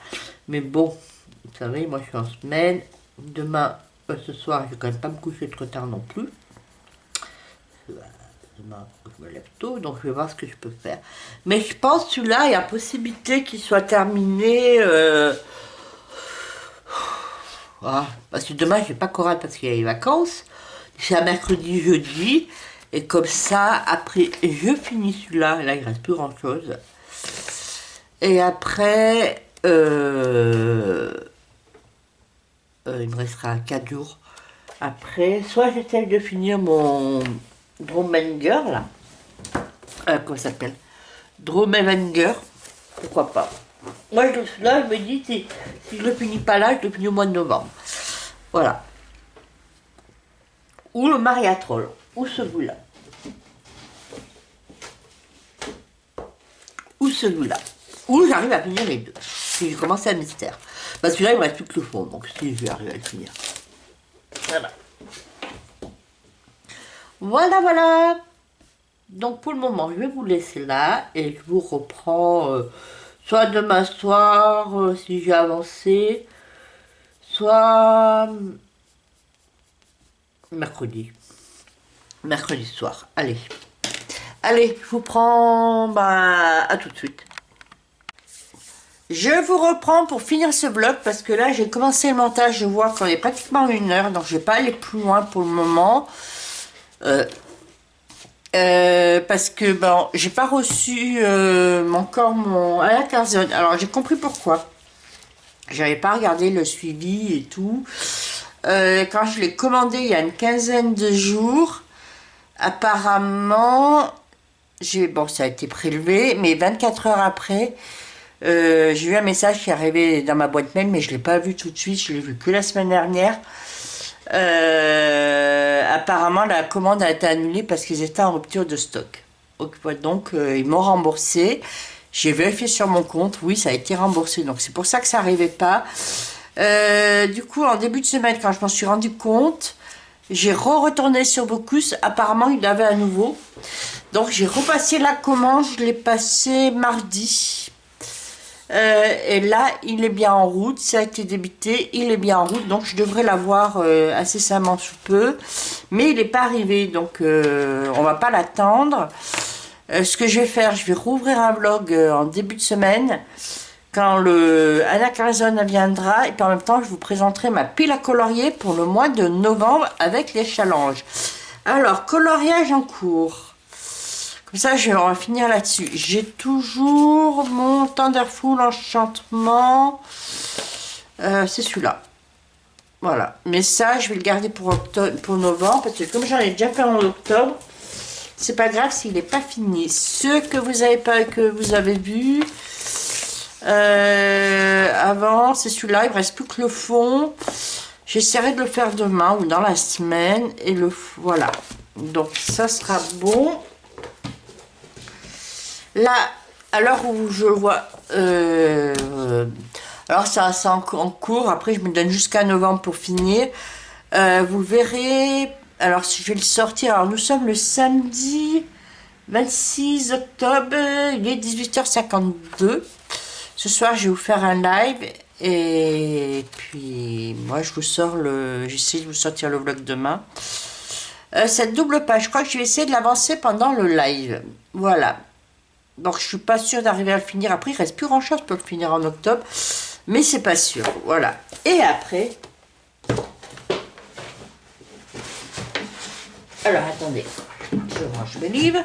Mais bon, vous savez, moi je suis en semaine. Demain, ce soir, je vais quand même pas me coucher trop tard non plus. Demain, je me lève tôt, donc je vais voir ce que je peux faire. Mais je pense celui-là, il y a possibilité qu'il soit terminé. Parce que demain, je n'ai pas chorale parce qu'il y a les vacances. C'est un mercredi, jeudi. Et comme ça, après, je finis celui-là. Là, il ne reste plus grand-chose. Et après, il me restera 4 jours. Après, soit j'essaie de finir mon Dromenger, là. Comment ça s'appelle? Dromenger. Pourquoi pas. Moi, là, je me dis, si je le finis pas là, je le finis au mois de novembre. Voilà. Ou le Mariatrol, ou celui-là. Ou celui-là. Ou j'arrive à finir les deux. Si j'ai commencé à mystère. Parce que là, il me reste plus que le fond, donc si je vais arriver à le finir. Voilà. Voilà, voilà. Donc pour le moment, je vais vous laisser là et je vous reprends soit demain soir, si j'ai avancé, soit mercredi. Mercredi soir. Allez. Allez, je vous prends à tout de suite. Je vous reprends pour finir ce vlog parce que là j'ai commencé le montage, je vois qu'on est pratiquement 1 heure, donc je vais pas aller plus loin pour le moment. Parce que bon, j'ai pas reçu encore mon à la quinzaine. Alors j'ai compris pourquoi. J'avais pas regardé le suivi et tout. Quand je l'ai commandé il y a une quinzaine de jours, apparemment, bon, ça a été prélevé, mais 24 heures après, j'ai eu un message qui est arrivé dans ma boîte mail, mais je l'ai pas vu tout de suite, je l'ai vu que la semaine dernière. Apparemment, la commande a été annulée parce qu'ils étaient en rupture de stock. Donc, ils m'ont remboursé. J'ai vérifié sur mon compte, oui, ça a été remboursé. Donc, c'est pour ça que ça n'arrivait pas. Du coup, en début de semaine, quand je m'en suis rendu compte, j'ai retourné sur Bocuse. Apparemment, il l'avait à nouveau. Donc, j'ai repassé la commande. Je l'ai passé mardi. Et là, il est bien en route. Ça a été débité. Il est bien en route. Donc, je devrais l'avoir incessamment sous peu. Mais il n'est pas arrivé. Donc, on va pas l'attendre. Ce que je vais faire, je vais rouvrir un vlog en début de semaine. Quand le Anna Carzone viendra. Et puis en même temps, je vous présenterai ma pile à colorier pour le mois de novembre avec les challenges. Alors, coloriage en cours. Comme ça, on va finir là-dessus. J'ai toujours mon Thunderful Enchantement. C'est celui-là. Voilà. Mais ça, je vais le garder pour octobre, pour novembre. Parce que comme j'en ai déjà fait en octobre, c'est pas grave s'il n'est pas fini. Ceux que vous avez pas, que vous avez vu avant, c'est celui-là. Il ne reste plus que le fond. J'essaierai de le faire demain ou dans la semaine. Et voilà. Donc, ça sera bon. Là, à l'heure où je vois... alors, ça c'est en cours. Après, je me donne jusqu'à novembre pour finir. Vous verrez... Alors, si je vais le sortir... Alors, nous sommes le samedi 26 octobre. Il est 18h52. Ce soir, je vais vous faire un live. Et puis, moi, je vous sors le... J'essaie de vous sortir le vlog demain. Cette double page, je crois que je vais essayer de l'avancer pendant le live. Voilà. Donc, je suis pas sûre d'arriver à le finir. Après, il reste plus grand-chose pour le finir en octobre. Mais c'est pas sûr. Voilà. Et après... Alors, attendez. Je range mes livres.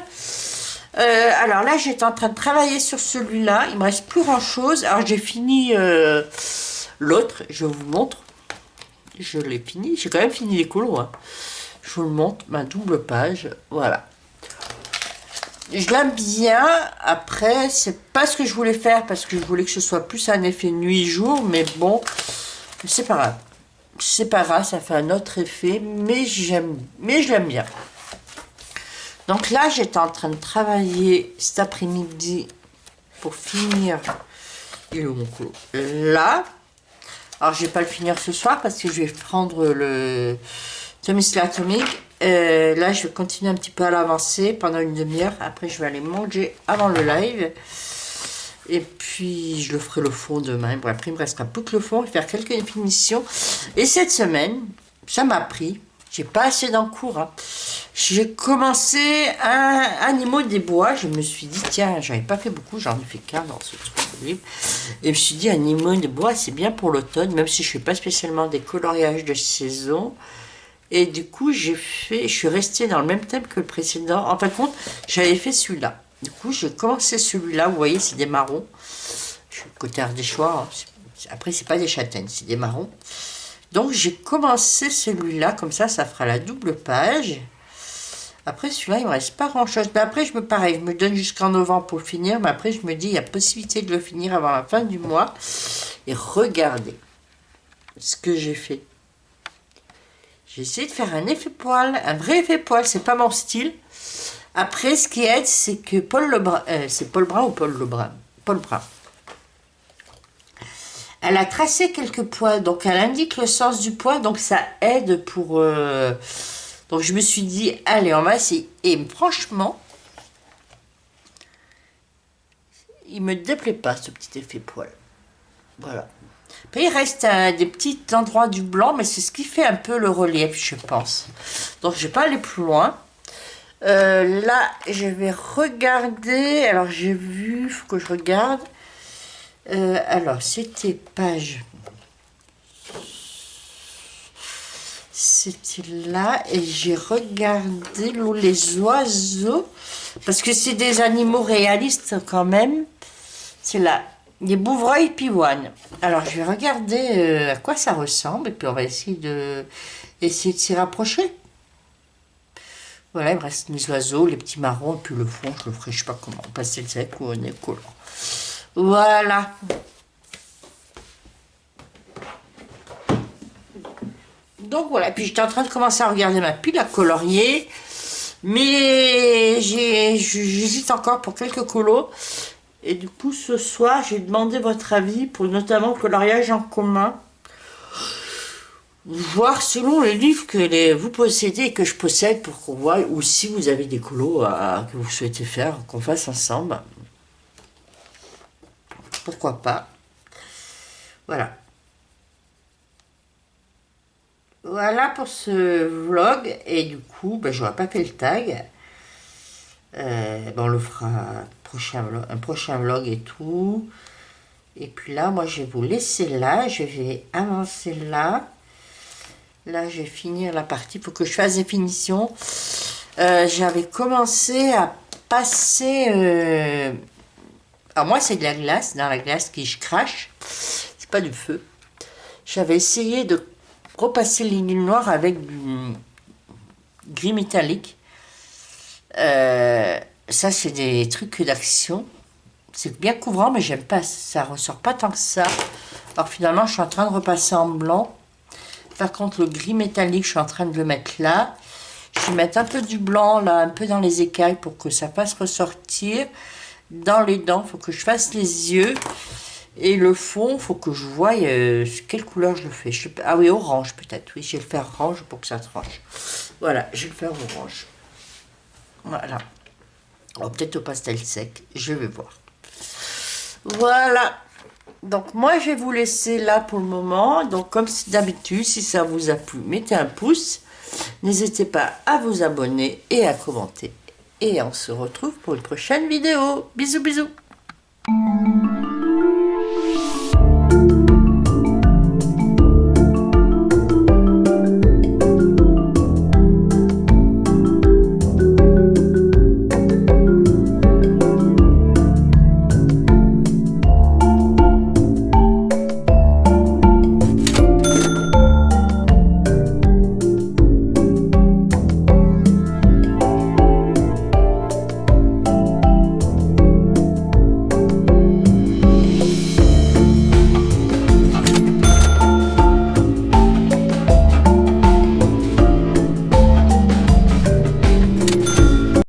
Alors là, j'étais en train de travailler sur celui-là. Il me reste plus grand-chose. Alors, j'ai fini l'autre. Je vous montre. Je l'ai fini. J'ai quand même fini les couleurs. Hein. Je vous le montre. Ma double page. Voilà. Je l'aime bien. Après, c'est pas ce que je voulais faire parce que je voulais que ce soit plus un effet nuit-jour. Mais bon, c'est pas grave. C'est pas grave, ça fait un autre effet. Mais je l'aime bien. Donc là, j'étais en train de travailler cet après-midi pour finir. Il est où mon couteau? Là. Alors, je vais pas le finir ce soir parce que je vais prendre le Thomas Atomic. Là, je vais continuer un petit peu à l'avancer pendant une demi-heure. Après, je vais aller manger avant le live. Et puis, je le ferai le fond demain. Bon, après, il me restera plus que le fond. Je vais faire quelques finitions. Et cette semaine, ça m'a pris. J'ai pas assez d'encours. Hein. J'ai commencé un Animaux des bois. Je me suis dit, tiens, j'avais pas fait beaucoup. J'en ai fait qu'un dans ce truc de livre. Et je me suis dit, Animaux des bois, c'est bien pour l'automne. Même si je fais pas spécialement des coloriages de saison. Et du coup, je suis restée dans le même thème que le précédent. En fin de compte, j'avais fait celui-là. Du coup, j'ai commencé celui-là. Vous voyez, c'est des marrons. Je suis côté ardéchois. Hein. Après, c'est pas des châtaignes, c'est des marrons. Donc, j'ai commencé celui-là. Comme ça fera la double page. Après, celui-là, il me reste pas grand-chose. Mais après, pareil, je me donne jusqu'en novembre pour le finir. Mais après, je me dis, il y a possibilité de le finir avant la fin du mois. Et regardez ce que j'ai fait. J'ai essayé de faire un effet poil, un vrai effet poil. C'est pas mon style. Après, ce qui aide, c'est que Paul Lebrun... c'est Paul Brun ou Paul Lebrun? Paul Brun. Elle a tracé quelques poils. Donc, elle indique le sens du poil. Donc, ça aide pour... Donc, je me suis dit, allez, on va essayer. Et franchement... il me déplaît pas ce petit effet poil. Voilà. Après, il reste des petits endroits du blanc, mais c'est ce qui fait un peu le relief, je pense. Donc, je vais pas aller plus loin. Là, je vais regarder. Alors, j'ai vu, il faut que je regarde. Alors, c'était page. C'était là, et j'ai regardé les oiseaux. Parce que c'est des animaux réalistes quand même. C'est là, les bouvreuils pivoines. Alors, je vais regarder à quoi ça ressemble, et puis on va essayer de s'y rapprocher. Voilà, il me reste mes oiseaux, les petits marrons, et puis le fond, je le ferai, je sais pas comment, passer le sec ou un écolo. Voilà. Donc voilà, et puis j'étais en train de commencer à regarder ma pile à colorier, mais j'hésite encore pour quelques colos. Et du coup, ce soir, j'ai demandé votre avis pour notamment le coloriage en commun. Voir selon les livres que vous possédez et que je possède pour qu'on voit, ou si vous avez des colos que vous souhaitez faire, qu'on fasse ensemble. Pourquoi pas. Voilà. Voilà pour ce vlog. Et du coup, ben, j'aurais pas fait le tag. Ben, on le fera un prochain vlog et tout. Et puis là, moi, je vais vous laisser là. Je vais avancer là. Là, je vais finir la partie. Il faut que je fasse des finitions. J'avais commencé à passer... Alors moi, c'est de la glace. Dans la glace qui je crache. C'est pas du feu. J'avais essayé de repasser les lignes noires avec du gris métallique. Ça, c'est des trucs d'action. C'est bien couvrant, mais j'aime pas. Ça ressort pas tant que ça. Alors finalement, je suis en train de repasser en blanc. Par contre, le gris métallique, je suis en train de le mettre là. Je vais mettre un peu du blanc, là, un peu dans les écailles pour que ça fasse ressortir. Dans les dents, il faut que je fasse les yeux. Et le fond, il faut que je voie quelle couleur je le fais. Ah oui, orange peut-être. Oui, je vais le faire orange pour que ça tranche. Voilà, je vais le faire orange. Voilà. Oh, peut-être au pastel sec. Je vais voir. Voilà. Donc, moi, je vais vous laisser là pour le moment. Donc, comme d'habitude, si ça vous a plu, mettez un pouce. N'hésitez pas à vous abonner et à commenter. Et on se retrouve pour une prochaine vidéo. Bisous, bisous.